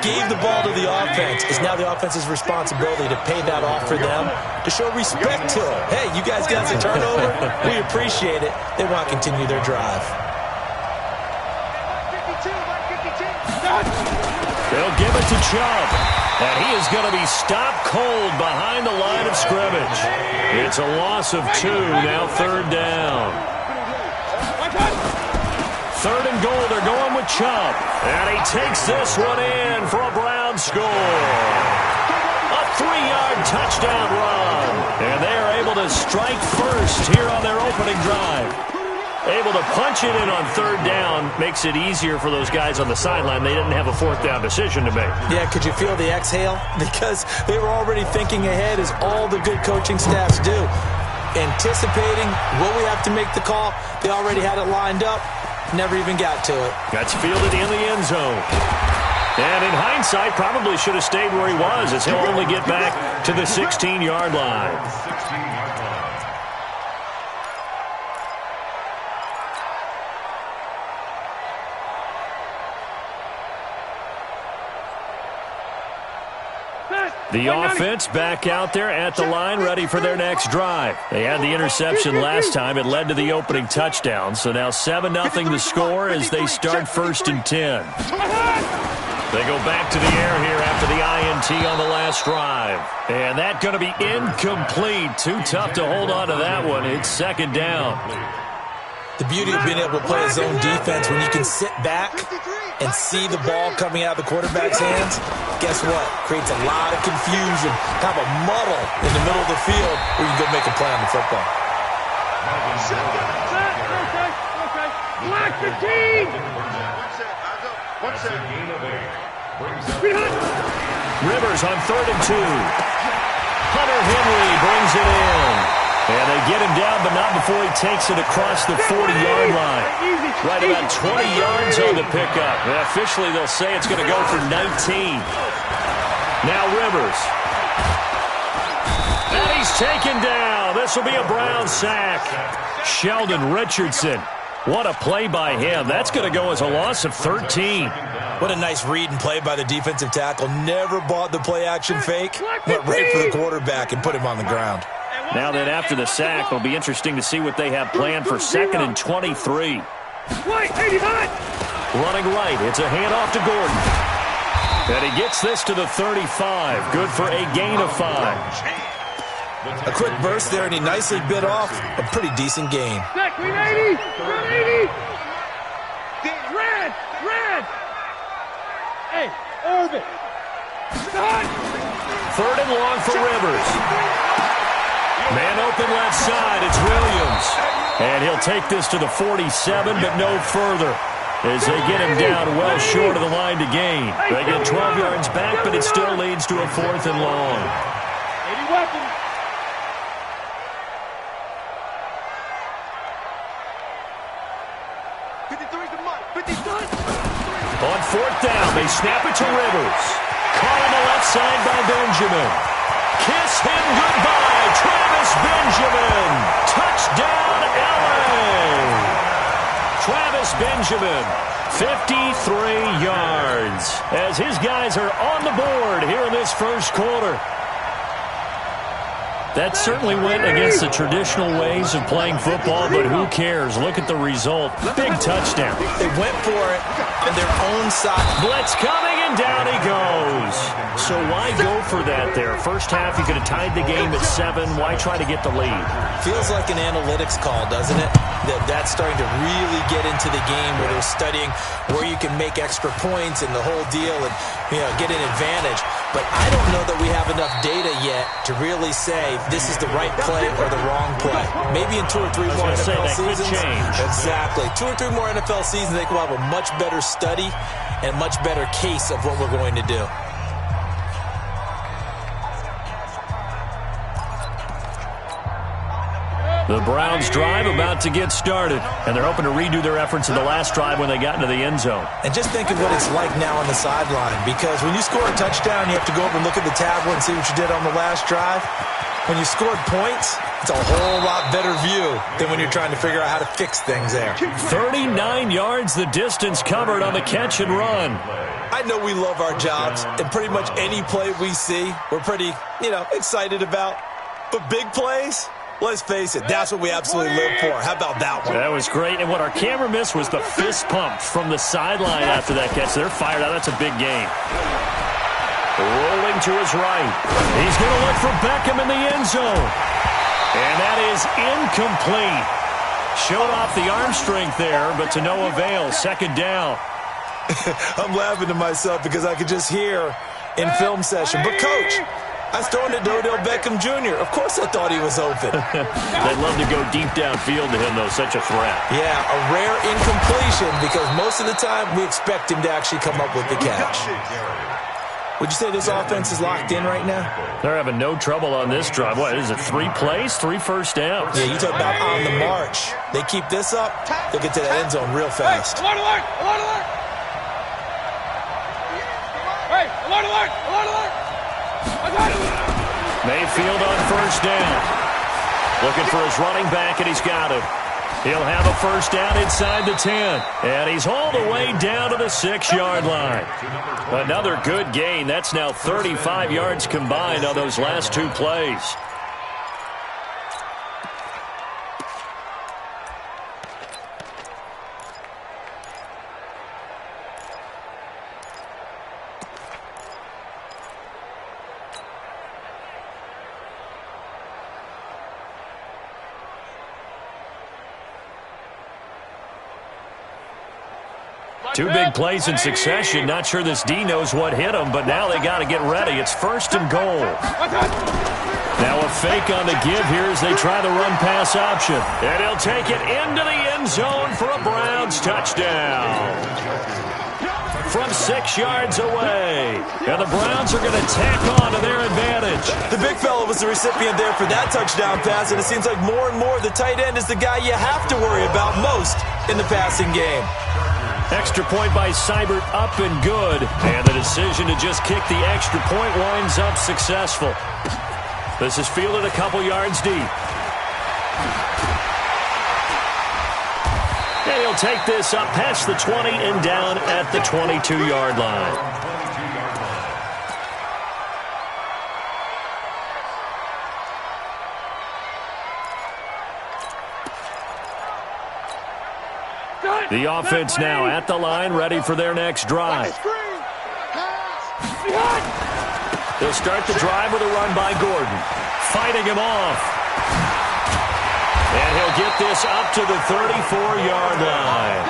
gave the ball to the offense. It's now the offense's responsibility to pay that off for them, to show respect to them. Hey, you guys got the turnover. We appreciate it. They want to continue their drive. They'll give it to Chubb. And he is going to be stopped cold behind the line of scrimmage. It's a loss of 2, now 3rd down. 3rd and goal, they're going with Chubb. And he takes this one in for a Brown score. A 3-yard touchdown run. And they are able to strike first here on their opening drive. Able to punch it in on 3rd down makes it easier for those guys on the sideline. They didn't have a 4th down decision to make. Yeah, could you feel the exhale? Because they were already thinking ahead, as all the good coaching staffs do. Anticipating, will we have to make the call? They already had it lined up. Never even got to it. That's fielded in the end zone. And in hindsight, probably should have stayed where he was, as he'll only get back to the 16-yard line. The offense back out there at the line, ready for their next drive. They had the interception last time. It led to the opening touchdown. So now 7-0 the score as they start 1st and 10. They go back to the air here after the INT on the last drive. And that's going to be incomplete. Too tough to hold on to that one. It's 2nd down. The beauty of being able to play a zone defense when you can sit back and see the ball coming out of the quarterback's hands, guess what? Creates a lot of confusion, kind of a muddle in the middle of the field where you can go make a play on the football. Okay. Lock the team. Rivers on 3rd and 2. Hunter Henry brings it in. And they get him down, but not before he takes it across the 40-yard line. Right about 20 yards on the pickup. And officially, they'll say it's going to go for 19. Now Rivers. And he's taken down. This will be a Brown sack. Sheldon Richardson. What a play by him. That's going to go as a loss of 13. What a nice read and play by the defensive tackle. Never bought the play-action fake. Went right for the quarterback and put him on the ground. Now then, after the sack, it'll be interesting to see what they have planned for 2nd and 23. Running right, it's a handoff to Gordon. And he gets this to the 35. Good for a gain of 5. A quick burst there, and he nicely bit off a pretty decent gain. Red. Hey, orbit. 3rd and long for Rivers. Man open left side, it's Williams. And he'll take this to the 47, but no further, as they get him down well short of the line to gain. They get 12 yards back, but it still leads to a 4th and long. 80 weapons. On 4th down, they snap it to Rivers. Caught on the left side by Benjamin. Kiss him goodbye, Travis Benjamin. Touchdown, LA. Travis Benjamin, 53 yards, as his guys are on the board here in this first quarter. That certainly went against the traditional ways of playing football, but who cares? Look at the result. Big touchdown. They went for it in their own side. Blitz coming, and down he goes. So why go for that there? First half, you could have tied the game at 7. Why try to get the lead? Feels like an analytics call, doesn't it? That's starting to really get into the game where they're studying where you can make extra points and the whole deal and, get an advantage. But I don't know that we have enough data yet to really say this is the right play or the wrong play. Maybe in 2 or 3 more NFL seasons. Could change. Exactly. 2 or 3 more NFL seasons, they will have a much better study and a much better case of what we're going to do. The Browns drive about to get started, and they're hoping to redo their efforts in the last drive when they got into the end zone. And just think of what it's like now on the sideline, because when you score a touchdown, you have to go over and look at the tablet and see what you did on the last drive. When you scored points, it's a whole lot better view than when you're trying to figure out how to fix things there. 39 yards the distance covered on the catch and run. I know we love our jobs, and pretty much any play we see, we're pretty, excited about. But big plays? Let's face it, that's what we absolutely live for. How about that one? That was great. And what our camera missed was the fist pump from the sideline after that catch. They're fired out. That's a big game. Rolling to his right. He's going to look for Beckham in the end zone. And that is incomplete. Showed off the arm strength there, but to no avail. 2nd down. I'm laughing to myself because I could just hear in film session. But, Coach, I was throwing to Odell Beckham Jr. Of course I thought he was open. They'd love to go deep downfield to him, though. Such a threat. Yeah, a rare incompletion because most of the time we expect him to actually come up with the catch. Would you say this offense is locked in right now? They're having no trouble on this drive. What, is it 3 plays, 3 first downs? Yeah, you talk about on the march. They keep this up, they'll get to that end zone real fast. Hey, alert, alert, alert, alert. Hey, alert, alert, alert, alert. Mayfield on first down. Looking for his running back, and he's got it. He'll have a first down inside the 10. And he's hauled away down to the 6-yard line. Another good gain. That's now 35 yards combined on those last 2 plays. Two big plays in succession. Not sure this D knows what hit him, but now they got to get ready. It's 1st and goal. Now a fake on the give here as they try the run-pass option. And he'll take it into the end zone for a Browns touchdown. From 6 yards away. And the Browns are going to tack on to their advantage. The big fella was the recipient there for that touchdown pass, and it seems like more and more the tight end is the guy you have to worry about most in the passing game. Extra point by Seibert, up and good. And the decision to just kick the extra point winds up successful. This is fielded a couple yards deep. And he'll take this up past the 20 and down at the 22-yard line. The offense now at the line, ready for their next drive. They'll start the drive with a run by Gordon. Fighting him off. And he'll get this up to the 34-yard line.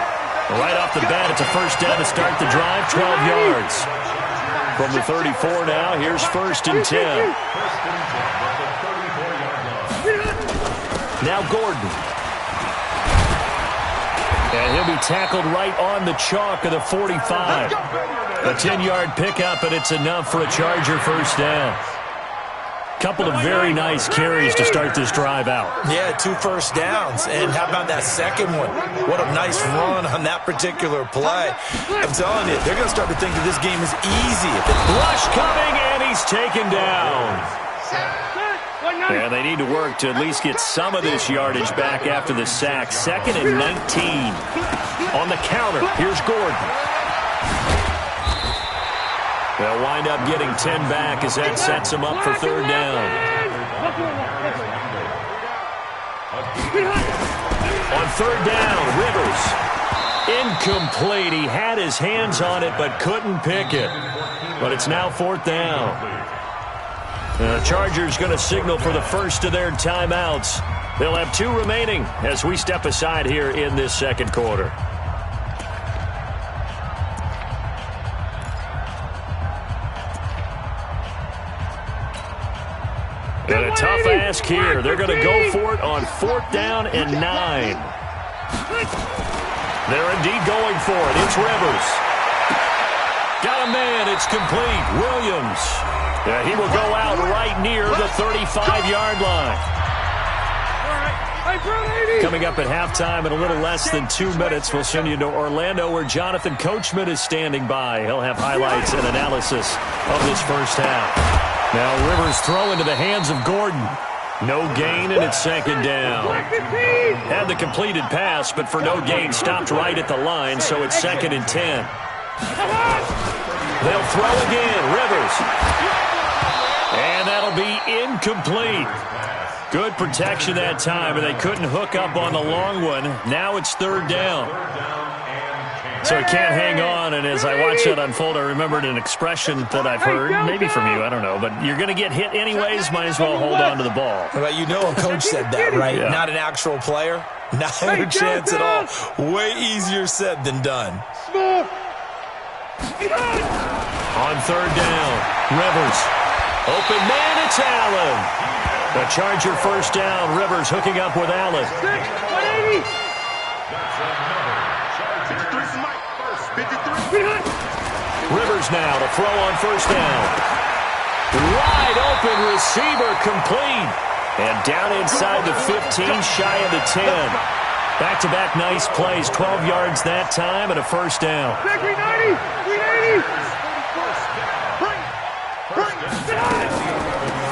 Right off the bat, it's a first down to start the drive, 12 yards. From the 34 now, here's 1st and 10. Now Gordon. And he'll be tackled right on the chalk of the 45. A 10-yard pickup, and it's enough for a Charger first down. Couple of very nice carries to start this drive out. Yeah, 2 first downs. And how about that second one? What a nice run on that particular play. I'm telling you, they're going to start to think that this game is easy. Rush coming, and he's taken down. And they need to work to at least get some of this yardage back after the sack. 2nd and 19. On the counter, here's Gordon. They'll wind up getting 10 back as that sets them up for 3rd down. On 3rd down, Rivers. Incomplete. He had his hands on it but couldn't pick it. But it's now 4th down. The Chargers going to signal for the first of their timeouts. They'll have 2 remaining as we step aside here in this second quarter. And a tough ask here. They're going to go for it on 4th down and 9. They're indeed going for it. It's Rivers. Got a man. It's complete. Williams. Yeah, he will go out right near the 35-yard line. Coming up at halftime in a little less than 2 minutes, we'll send you to Orlando where Jonathan Coachman is standing by. He'll have highlights and analysis of this first half. Now Rivers throw into the hands of Gordon. No gain, and it's 2nd down. Had the completed pass, but for no gain, stopped right at the line, so it's 2nd and 10. They'll throw again. Rivers. And that'll be incomplete. Good protection that time, but they couldn't hook up on the long one. Now it's 3rd down. So he can't hang on, and as I watched that unfold, I remembered an expression that I've heard, maybe from you, I don't know, but you're going to get hit anyways, might as well hold on to the ball. Well, you know a coach said that, right? Yeah. Not an actual player. Not a chance at all. Way easier said than done. On 3rd down, Rivers. Open man, it's Allen. The Charger first down. Rivers hooking up with Allen. 180. Rivers now to throw on 1st down. Wide open receiver complete. And down inside the 15, shy of the 10. Back-to-back nice plays. 12 yards that time and a first down. 390.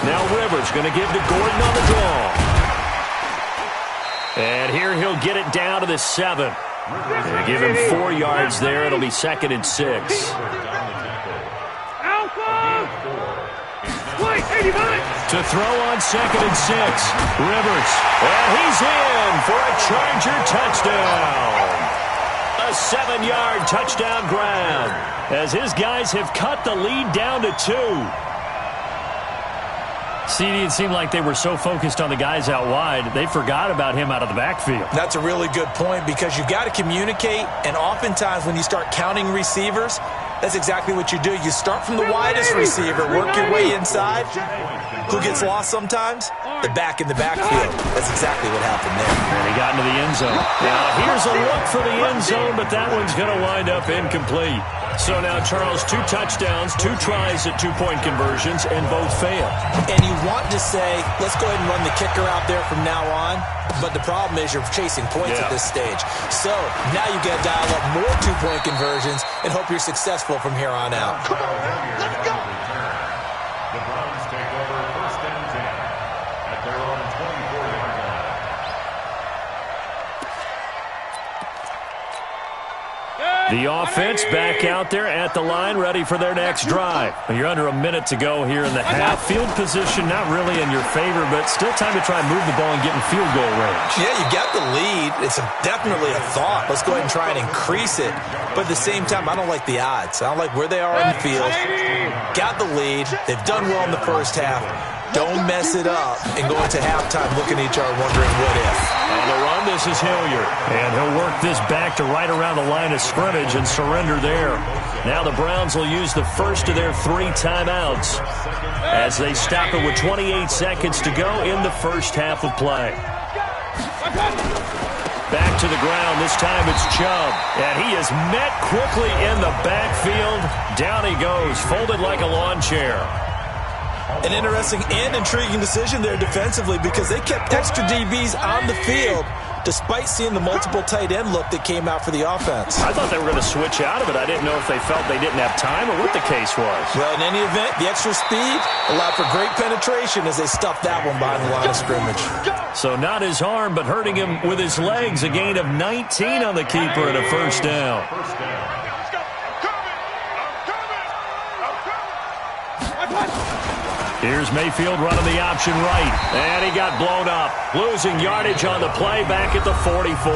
Now Rivers going to give to Gordon on the draw. And here he'll get it down to the 7. They give him 4 yards there. It'll be 2nd and 6. To throw on 2nd and 6. Rivers. And he's in for a Charger touchdown. A 7-yard touchdown grab as his guys have cut the lead down to 2. CD, it seemed like they were so focused on the guys out wide, they forgot about him out of the backfield. That's a really good point because you've got to communicate, and oftentimes when you start counting receivers, that's exactly what you do. You start from the widest receiver, work your way inside. Who gets lost sometimes? The back in the backfield. That's exactly what happened there. And he got into the end zone. Now, here's a look for the end zone, but that one's going to wind up incomplete. So now, Charles, 2 touchdowns, 2 tries at 2-point conversions, and both failed. And you want to say, let's go ahead and run the kicker out there from now on, but the problem is you're chasing points at this stage. So now you got to dial up more 2-point conversions and hope you're successful from here on out. Come on, let's go. The Browns take over 1st and 10 at their own 24-yard line. The offense back out there at the line, ready for their next drive. You're under a minute to go here in the half. Field position not really in your favor, but still time to try and move the ball and get in field goal range. Yeah, you got the lead. It's definitely a thought. Let's go ahead and try and increase it. But at the same time, I don't like the odds. I don't like where they are in the field. Got the lead. They've done well in the first half. Don't mess it up and go into halftime looking at each other wondering what if. On the run, this is Hilliard. And he'll work this back to right around the line of scrimmage and surrender there. Now the Browns will use the first of their 3 timeouts as they stop it with 28 seconds to go in the first half of play. Back to the ground. This time it's Chubb. And he is met quickly in the backfield. Down he goes, folded like a lawn chair. An interesting and intriguing decision there defensively because they kept extra DBs on the field despite seeing the multiple tight end look that came out for the offense. I thought they were going to switch out of it. I didn't know if they felt they didn't have time or what the case was. Well, in any event, the extra speed allowed for great penetration as they stuffed that one behind the line of scrimmage. So not his arm, but hurting him with his legs. A gain of 19 on the keeper and a first down. Here's Mayfield running the option right, and he got blown up. Losing yardage on the play back at the 44.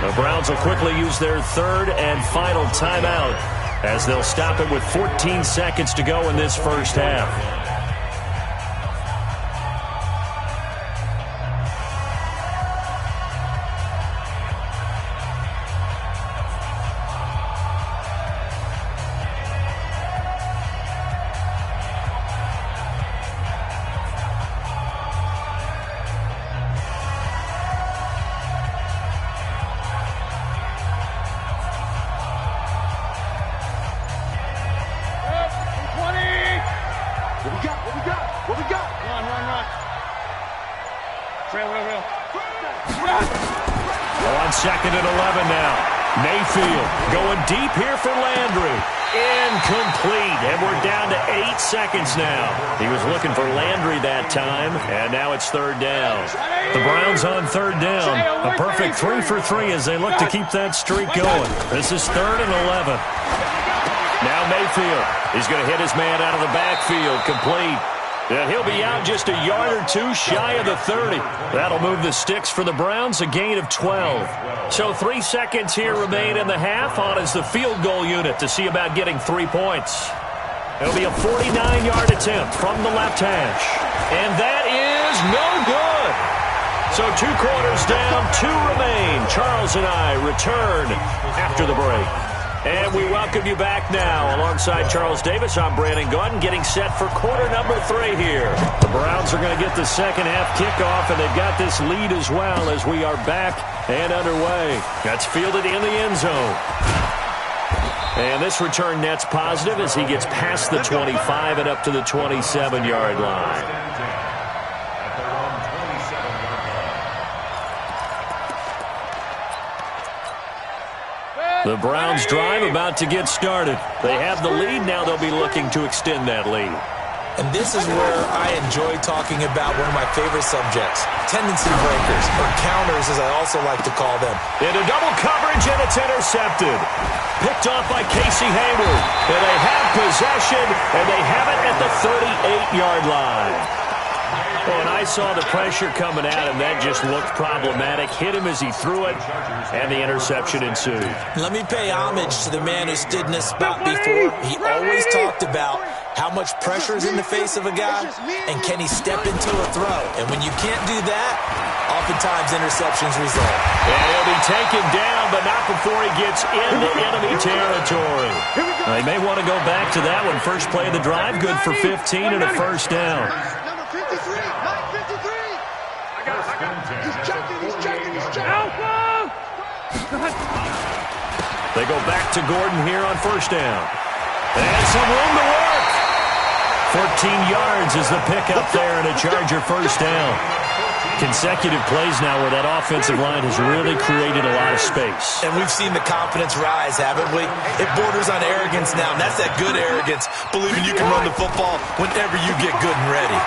The Browns will quickly use their 3rd and final timeout as they'll stop it with 14 seconds to go in this first half. On 2nd and 11 now. Mayfield going deep here for Landry. Incomplete. And we're down to 8 seconds now. He was looking for Landry that time, and now it's 3rd down. The Browns on 3rd down. A perfect 3 for 3 as they look to keep that streak going. This is 3rd and 11. Now Mayfield. He's going to hit his man out of the backfield. Complete. And he'll be out just a yard or 2 shy of the 30. That'll move the sticks for the Browns, a gain of 12. So 3 seconds here remain in the half. On is the field goal unit to see about getting 3 points. It'll be a 49-yard attempt from the left hash. And that is no good. So 2 quarters down, 2 remain. Charles and I return after the break. And we welcome you back now. Alongside Charles Davis, I'm Brandon Gordon, getting set for quarter number 3 here. The Browns are going to get the second half kickoff, and they've got this lead as well as we are back and underway. That's fielded in the end zone. And this return net's positive as he gets past the 25 and up to the 27-yard line. The Browns drive about to get started. They have the lead. Now they'll be looking to extend that lead. And this is where I enjoy talking about one of my favorite subjects, tendency breakers, or counters as I also like to call them. Into double coverage, and it's intercepted. Picked off by Casey Hayward. And they have possession, and they have it at the 38-yard line. Well, and I saw the pressure coming at him. That just looked problematic. Hit him as he threw it, and the interception ensued. Let me pay homage to the man who stood in this spot before. He always talked about How much pressure is in the face of a guy, and can he step into a throw? And when you can't do that, oftentimes interceptions result. And he'll be taken down, but not before he gets into enemy territory. They may want to go back to that one. First play of the drive, good for 15 and a first down. Number 53, Mike 53. I got it. He's checking. They go back to Gordon here on first down. And some room to work. 14 yards is the pickup there, and a Charger first down. Consecutive plays now where that offensive line has really created a lot of space. And we've seen the confidence rise, haven't we? It borders on arrogance now, and that's that good arrogance, believing you can run the football whenever you get good and ready.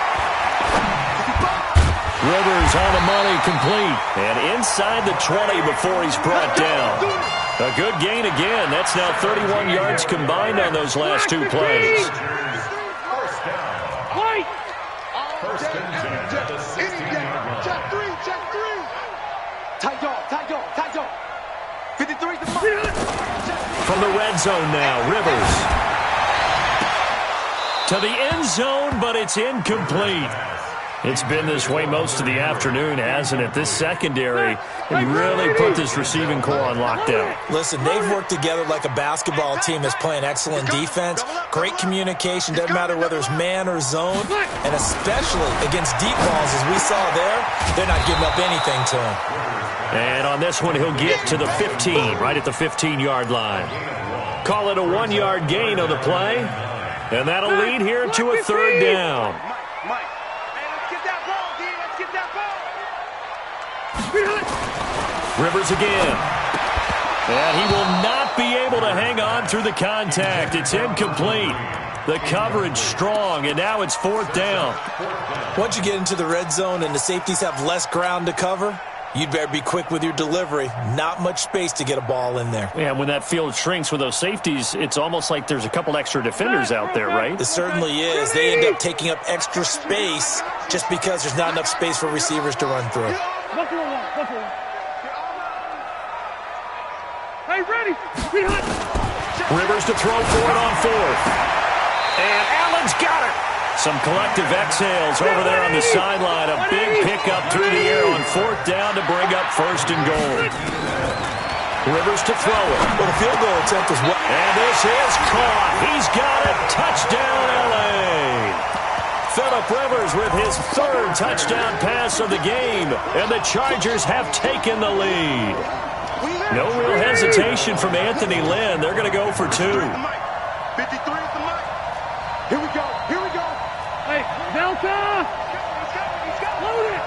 Rivers on the money, complete. And inside the 20 before he's brought down. A good gain again. That's now 31 yards combined on those last two plays. First down. First and 10 at the 16-yard line. Check three. Tight dog. 53 to Mike. From the red zone now, Rivers. To the end zone, but it's incomplete. It's been this way most of the afternoon, hasn't it? This secondary really put this receiving core on lockdown. Listen, they've worked together like a basketball team that's playing excellent defense. Great communication, doesn't matter whether it's man or zone. And especially against deep balls, as we saw there, they're not giving up anything to him. And on this one, he'll get to the 15, right at the 15-yard line. Call it a 1-yard gain on the play. And that'll lead here to a third down. Mike. Rivers again. And he will not be able to hang on through the contact. It's incomplete. The coverage strong, and now it's fourth down. Once you get into the red zone and the safeties have less ground to cover, you'd better be quick with your delivery. Not much space to get a ball in there. Yeah, when that field shrinks with those safeties, it's almost like there's a couple extra defenders out there, right? It certainly is. They end up taking up extra space just because there's not enough space for receivers to run through. Hey, ready. Rivers to throw for it on fourth. And Allen's got it. Some collective exhales over there on the sideline. A big pickup through the air on fourth down to bring up first and goal. Rivers to throw it. Well, the field goal attempt is what? And this is caught. He's got it. Touchdown, L.A. Phillip Rivers with his third touchdown pass of the game. And the Chargers have taken the lead. No real hesitation from Anthony Lynn. They're going to go for two. 53 is the Mike. Here we go. Hey, Delta. He's got load it.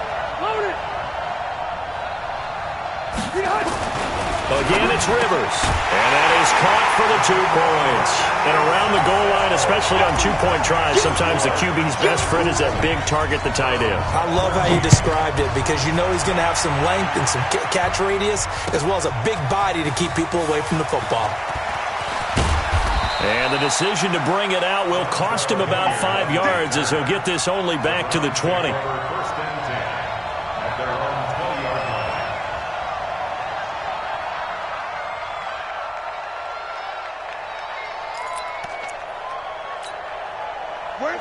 Again, it's Rivers. And that is caught for the 2 points. And around the goal line, especially on two-point tries, sometimes the QB's best friend is that big target, the tight end. I love how you described it because you know he's going to have some length and some catch radius as well as a big body to keep people away from the football. And the decision to bring it out will cost him about 5 yards as he'll get this only back to the 20. First and 10 at their own 20-yard line.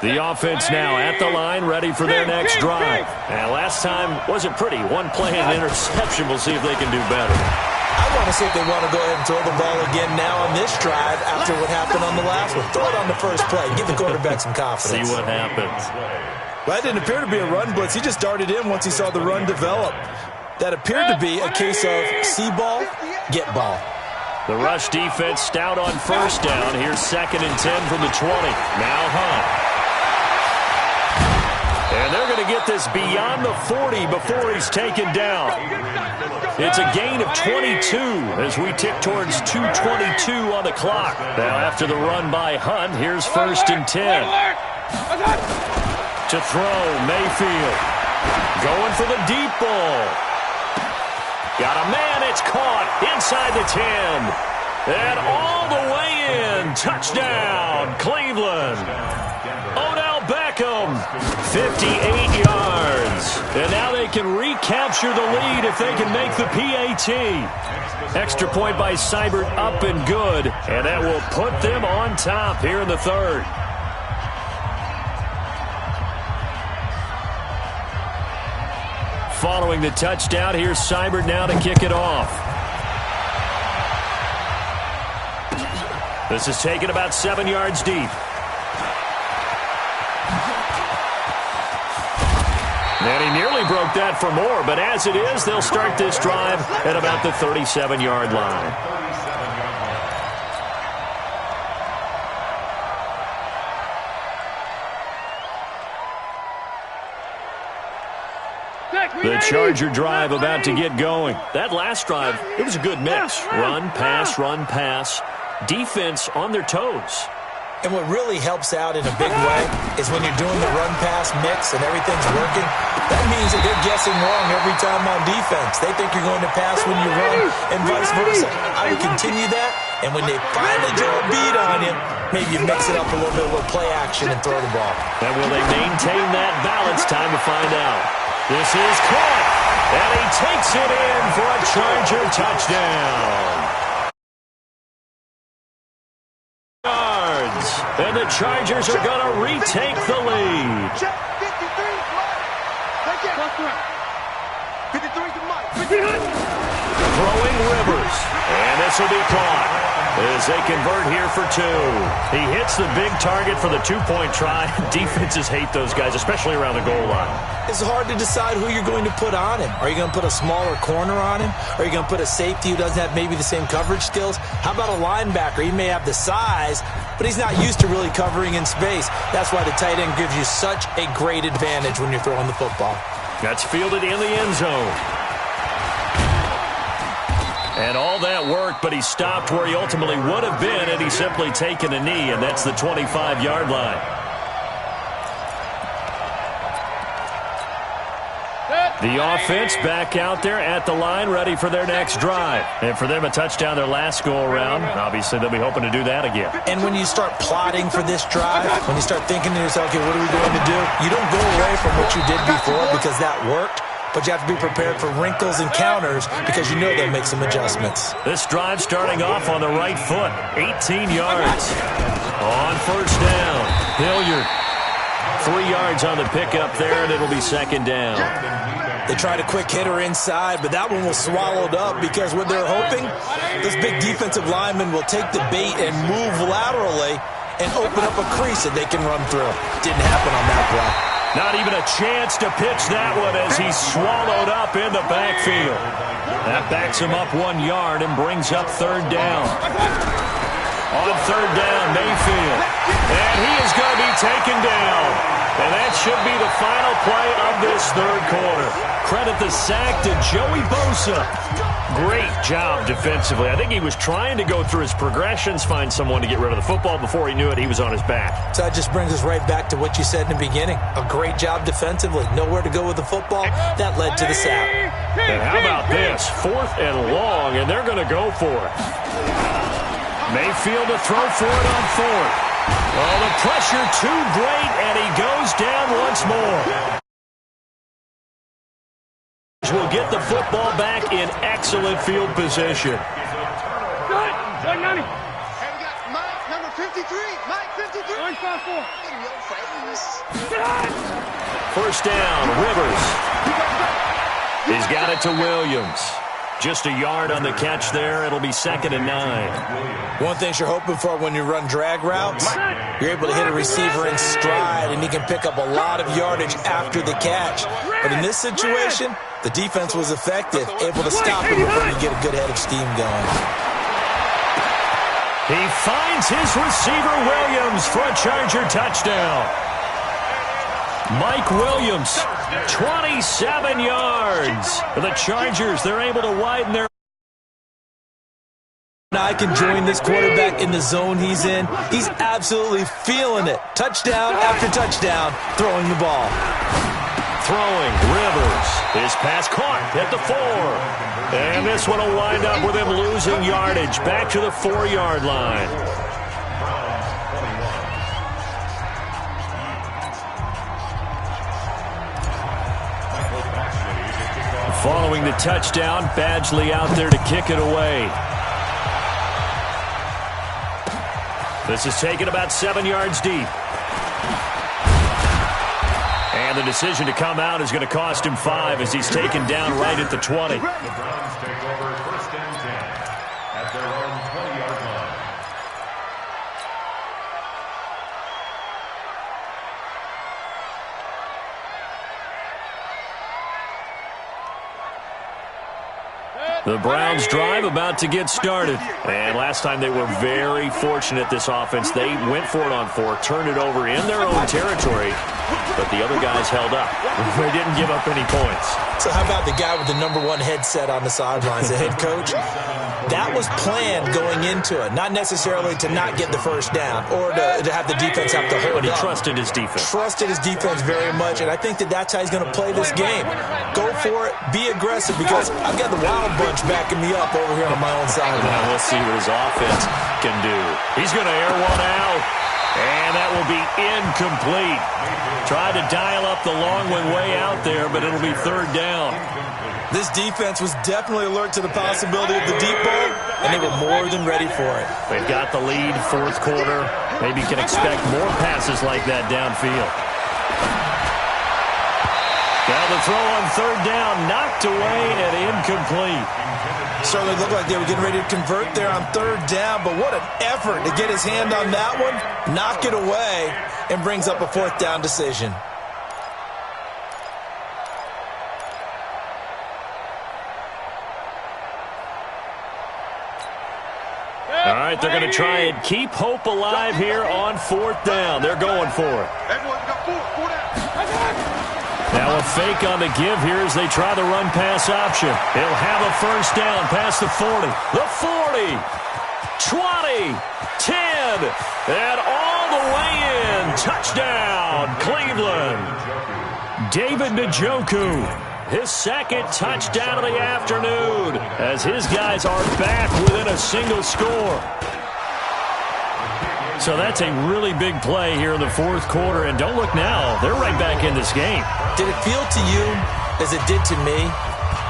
The offense now at the line, ready for their next drive. And last time wasn't pretty. One play and an interception. We'll see if they can do better. I want to see if they want to go ahead and throw the ball again now on this drive after what happened on the last one. Throw it on the first play. Give the quarterback some confidence. See what happens. Well, that didn't appear to be a run blitz. He just darted in once he saw the run develop. That appeared to be a case of see ball, get ball. The rush defense stout on first down. Here's 2nd and 10 from the 20. Now Hunt. And they're going to get this beyond the 40 before he's taken down. It's a gain of 22 as we tick towards 2:22 on the clock. Now after the run by Hunt, here's 1st and 10. To throw, Mayfield. Going for the deep ball. Got a man, it's caught inside the 10. And all the way in. Touchdown, Cleveland. Odell Beckham, 58 yards. And now they can recapture the lead if they can make the PAT. Extra point by Seibert up and good. And that will put them on top here in the third. Following the touchdown, here's Seibert now to kick it off. This is taken about 7 yards deep. And he nearly broke that for more, but as it is, they'll start this drive at about the 37-yard line. The Charger drive about to get going. That last drive, it was a good mix. Run, pass. Defense on their toes. And what really helps out in a big way is when you're doing the run-pass mix and everything's working, that means that they're guessing wrong every time on defense. They think you're going to pass when you run and vice versa. I would continue that, and when they finally draw a beat on you, maybe you mix it up a little bit with play action and throw the ball. And will they maintain that balance? Time to find out. This is caught, and he takes it in for a Charger touchdown. Yards, and the Chargers are going to retake the lead. Check 53, Mike. Take it. 53 to Mike. Throwing Rivers, and this will be caught as they convert here for 2. He hits the big target for the 2-point try. Defenses hate those guys, especially around the goal line. It's hard to decide who you're going to put on him. Are you going to put a smaller corner on him? Are you going to put a safety who doesn't have maybe the same coverage skills? How about a linebacker? He may have the size, but he's not used to really covering in space. That's why the tight end gives you such a great advantage when you're throwing the football. That's fielded in the end zone. And all that worked, but he stopped where he ultimately would have been had he simply taken a knee, and that's the 25-yard line. The offense back out there at the line, ready for their next drive. And for them, a touchdown their last go-around. Obviously, they'll be hoping to do that again. And when you start plotting for this drive, when you start thinking to yourself, okay, what are we going to do? You don't go away from what you did before because that worked. But you have to be prepared for wrinkles and counters because you know they'll make some adjustments. This drive starting off on the right foot. 18 yards. On first down. Hilliard. 3 yards on the pickup there, and it'll be second down. They tried a quick hitter inside, but that one was swallowed up because what they're hoping, this big defensive lineman will take the bait and move laterally and open up a crease that they can run through. Didn't happen on that play. Not even a chance to pitch that one as he's swallowed up in the backfield. That backs him up 1 yard and brings up third down. On third down, Mayfield. And he is going to be taken down. And that should be the final play of this third quarter. Credit the sack to Joey Bosa. Great job defensively. I think he was trying to go through his progressions, find someone to get rid of the football. Before he knew it, he was on his back. So that just brings us right back to what you said in the beginning. A great job defensively. Nowhere to go with the football. That led to the sack. And how about this? 4th and long, and they're going to go for it. Mayfield to throw for it on 4th. Oh, the pressure too great, and he goes down once more. Will get the football back in excellent field position. Good. Hey, we got Mike, number 53. Mike, 53. In your face. First down, Rivers. He's got it to Williams. Just a yard on the catch there. It'll be second and 9. One thing you're hoping for when you run drag routes, you're able to hit a receiver in stride, and he can pick up a lot of yardage after the catch. But in this situation, the defense was effective, able to stop him before you get a good head of steam going. He finds his receiver, Williams, for a Charger touchdown. Mike Williams, 27 yards. The Chargers, they're able to widen their... I can join this quarterback in the zone he's in. He's absolutely feeling it. Touchdown after touchdown, throwing the ball. Throwing, Rivers. His pass caught at the 4. And this one will wind up with him losing yardage back to the 4-yard line. Following the touchdown, Badgley out there to kick it away. This is taken about 7 yards deep. And And the decision to come out is going to cost him 5 as he's taken down right at the 20. The Browns take over first and 10 at their own 20-yard line. The Browns drive about to get started. And last time they were very fortunate, this offense. They went for it on 4, turned it over in their own territory, but the other guys held up. They didn't give up any points. So how about the guy with the #1 headset on the sidelines, the head coach? That was planned going into it, not necessarily to not get the first down or to have the defense have to hold But he up. trusted his defense. Trusted his defense very much, and I think that's how he's going to play this game. Go for it, be aggressive, because I've got the Wild Bunch backing me up over here on my own sideline. Now we'll see what his offense can do. He's going to air one out, and that will be incomplete. Tried to dial up the long one way out there, but it'll be third down. This defense was definitely alert to the possibility of the deep ball, and they were more than ready for it. They've got the lead, fourth quarter. Maybe can expect more passes like that downfield. Now the throw on third down, knocked away and incomplete. Certainly looked like they were getting ready to convert there on third down, but what an effort to get his hand on that one, knock it away, and brings up a fourth down decision. All right, they're going to try and keep hope alive here on fourth down. They're going for it. Now a fake on the give here as they try the run-pass option. He'll have a first down past the 40. The 40, 20, 10, and all the way in. Touchdown, Cleveland. David Njoku. His second touchdown of the afternoon as his guys are back within a single score. So that's a really big play here in the fourth quarter. And don't look now, they're right back in this game. Did it feel to you, as it did to me,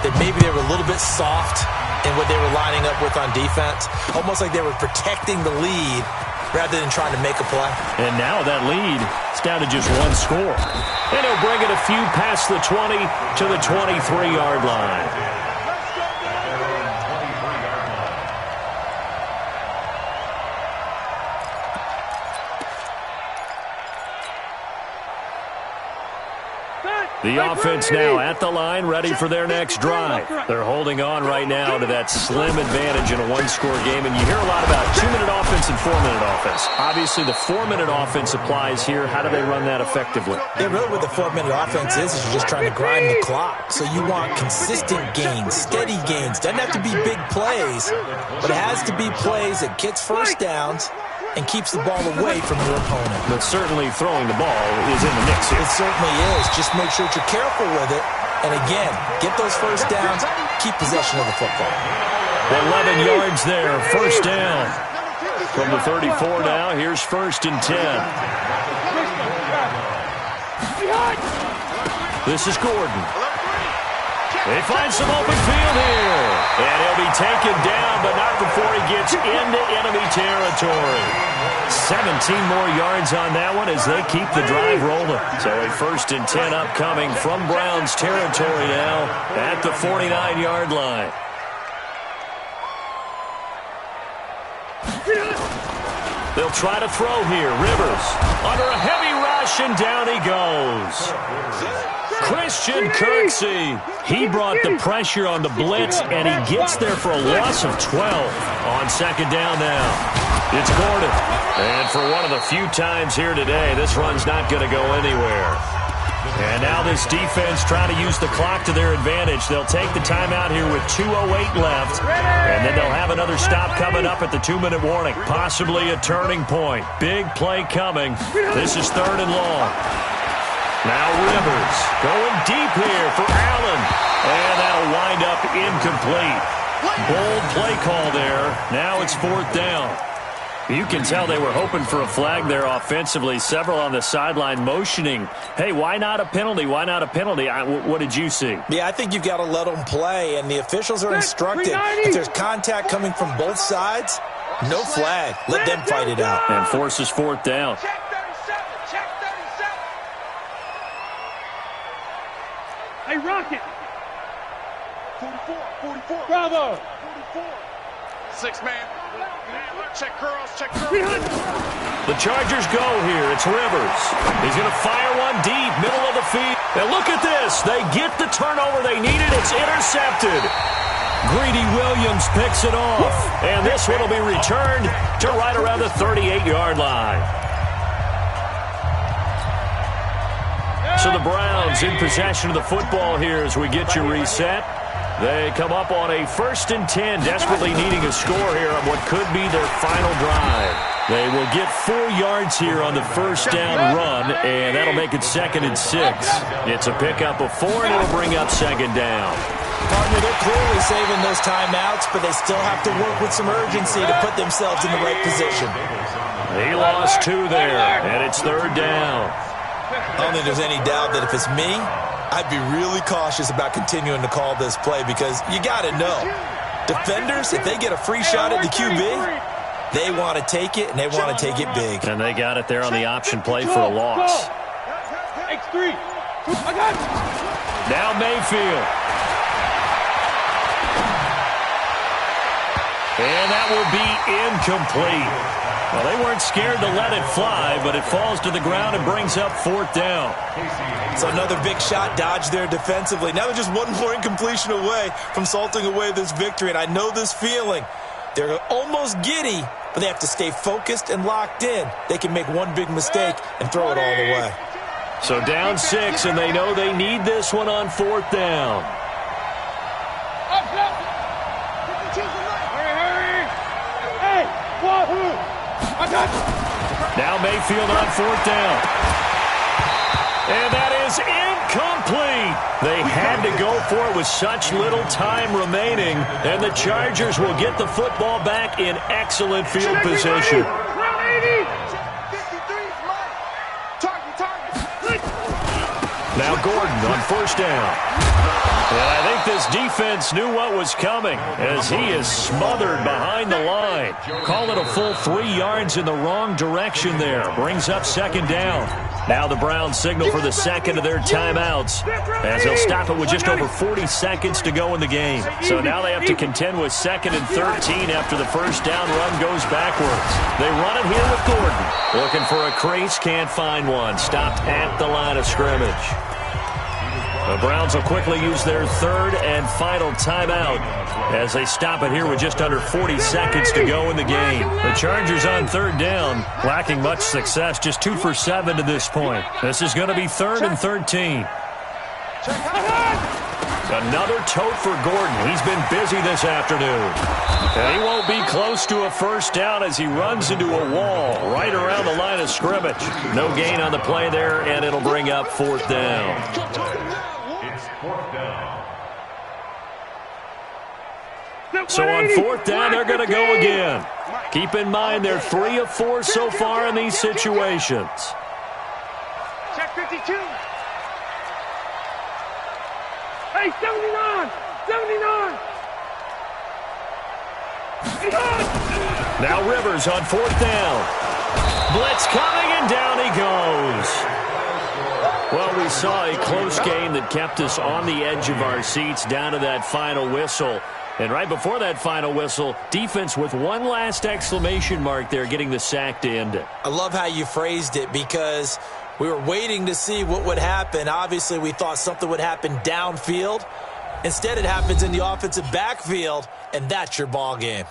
that maybe they were a little bit soft in what they were lining up with on defense? Almost like they were protecting the lead rather than trying to make a play. And now that lead is down to just one score. And he'll bring it a few past the 20 to the 23-yard line. The offense now at the line, ready for their next drive. They're holding on right now to that slim advantage in a one-score game. And you hear a lot about 2-minute offense and 4-minute offense. Obviously, the 4-minute offense applies here. How do they run that effectively? Yeah, really what the 4-minute offense is you're just trying to grind the clock. So you want consistent gains, steady gains. Doesn't have to be big plays, but it has to be plays that gets first downs and keeps the ball away from your opponent. But certainly throwing the ball is in the mix here. It certainly is. Just make sure that you're careful with it. And again, get those first downs, keep possession of the football. 11 yards there, first down. From the 34 now, here's first and 10. This is Gordon. They find some open field here. And he'll be taken down, but not before he gets into enemy territory. 17 more yards on that one as they keep the drive rolling. So a first and 10 upcoming from Browns territory now at the 49-yard line. They'll try to throw here. Rivers under a heavy rush, and down he goes. Christian Kirksey. He brought the pressure on the blitz, and he gets there for a loss of 12 on second down now. It's Gordon. And for one of the few times here today, this run's not going to go anywhere. And now this defense trying to use the clock to their advantage. They'll take the timeout here with 2:08 left. And then they'll have another stop coming up at the 2-minute warning. Possibly a turning point. Big play coming. This is third and long. Now Rivers going deep here for Allen. And that'll wind up incomplete. Bold play call there. Now it's fourth down. You can tell they were hoping for a flag there offensively. Several on the sideline motioning, hey, why not a penalty? Why not a penalty? What did you see? Yeah, I think you've got to let them play, and the officials are instructed. If there's contact coming from both sides, no flag. Let them fight it out. And forces fourth down. rock it. 44. Bravo. 44. 6 man. Check curls, check curls. The Chargers go here. It's Rivers. He's going to fire one deep, middle of the field. And look at this. They get the turnover they needed. It's intercepted. Greedy Williams picks it off. And this one will be returned to right around the 38-yard line. So the Browns in possession of the football here as we get you reset. They come up on a 1st and 10, desperately needing a score here on what could be their final drive. They will get 4 yards here on the first down run, and that'll make it 2nd and 6. It's a pickup of 4, and it'll bring up 2nd down. Partner, they're clearly saving those timeouts, but they still have to work with some urgency to put themselves in the right position. He lost 2 there, and it's 3rd down. I don't think there's any doubt that if it's me, I'd be really cautious about continuing to call this play because you got to know, defenders, if they get a free shot at the QB, they want to take it, and they want to take it big. And they got it there on the option play for a loss. X3. I got it. Now Mayfield. And that will be incomplete. Well, they weren't scared to let it fly, but it falls to the ground and brings up 4th down. So another big shot dodge there defensively. Now they're just one more incompletion away from salting away this victory, and I know this feeling. They're almost giddy, but they have to stay focused and locked in. They can make one big mistake and throw it all the way. So down 6, and they know they need this one on 4th down. Hey, wahoo! I got it. Now Mayfield on 4th down. And that is incomplete. They had to go for it with such little time remaining, and the Chargers will get the football back in excellent field position. Now Gordon on 1st down. And I think this defense knew what was coming as he is smothered behind the line. Call it a full 3 yards in the wrong direction there. Brings up 2nd down. Now the Browns signal for the 2nd of their timeouts as they'll stop it with just over 40 seconds to go in the game. So now they have to contend with 2nd and 13 after the first down run goes backwards. They run it here with Gordon. Looking for a crease, can't find one. Stopped at the line of scrimmage. The Browns will quickly use their 3rd and final timeout as they stop it here with just under 40 seconds to go in the game. The Chargers on 3rd down, lacking much success, just 2 for 7 to this point. This is going to be 3rd and 13. Another tote for Gordon. He's been busy this afternoon. And he won't be close to a first down as he runs into a wall right around the line of scrimmage. No gain on the play there, and it'll bring up 4th down. It's 4th down. So on 4th down, they're going to go again. Keep in mind, they're 3 of 4 so far in these situations. Check 52. Hey, 79! 79! Now Rivers on 4th down. Blitz coming, and down he goes. Well, we saw a close game that kept us on the edge of our seats down to that final whistle. And right before that final whistle, defense with one last exclamation mark there, getting the sack to end it. I love how you phrased it because we were waiting to see what would happen. Obviously, we thought something would happen downfield. Instead, it happens in the offensive backfield, and that's your ball game.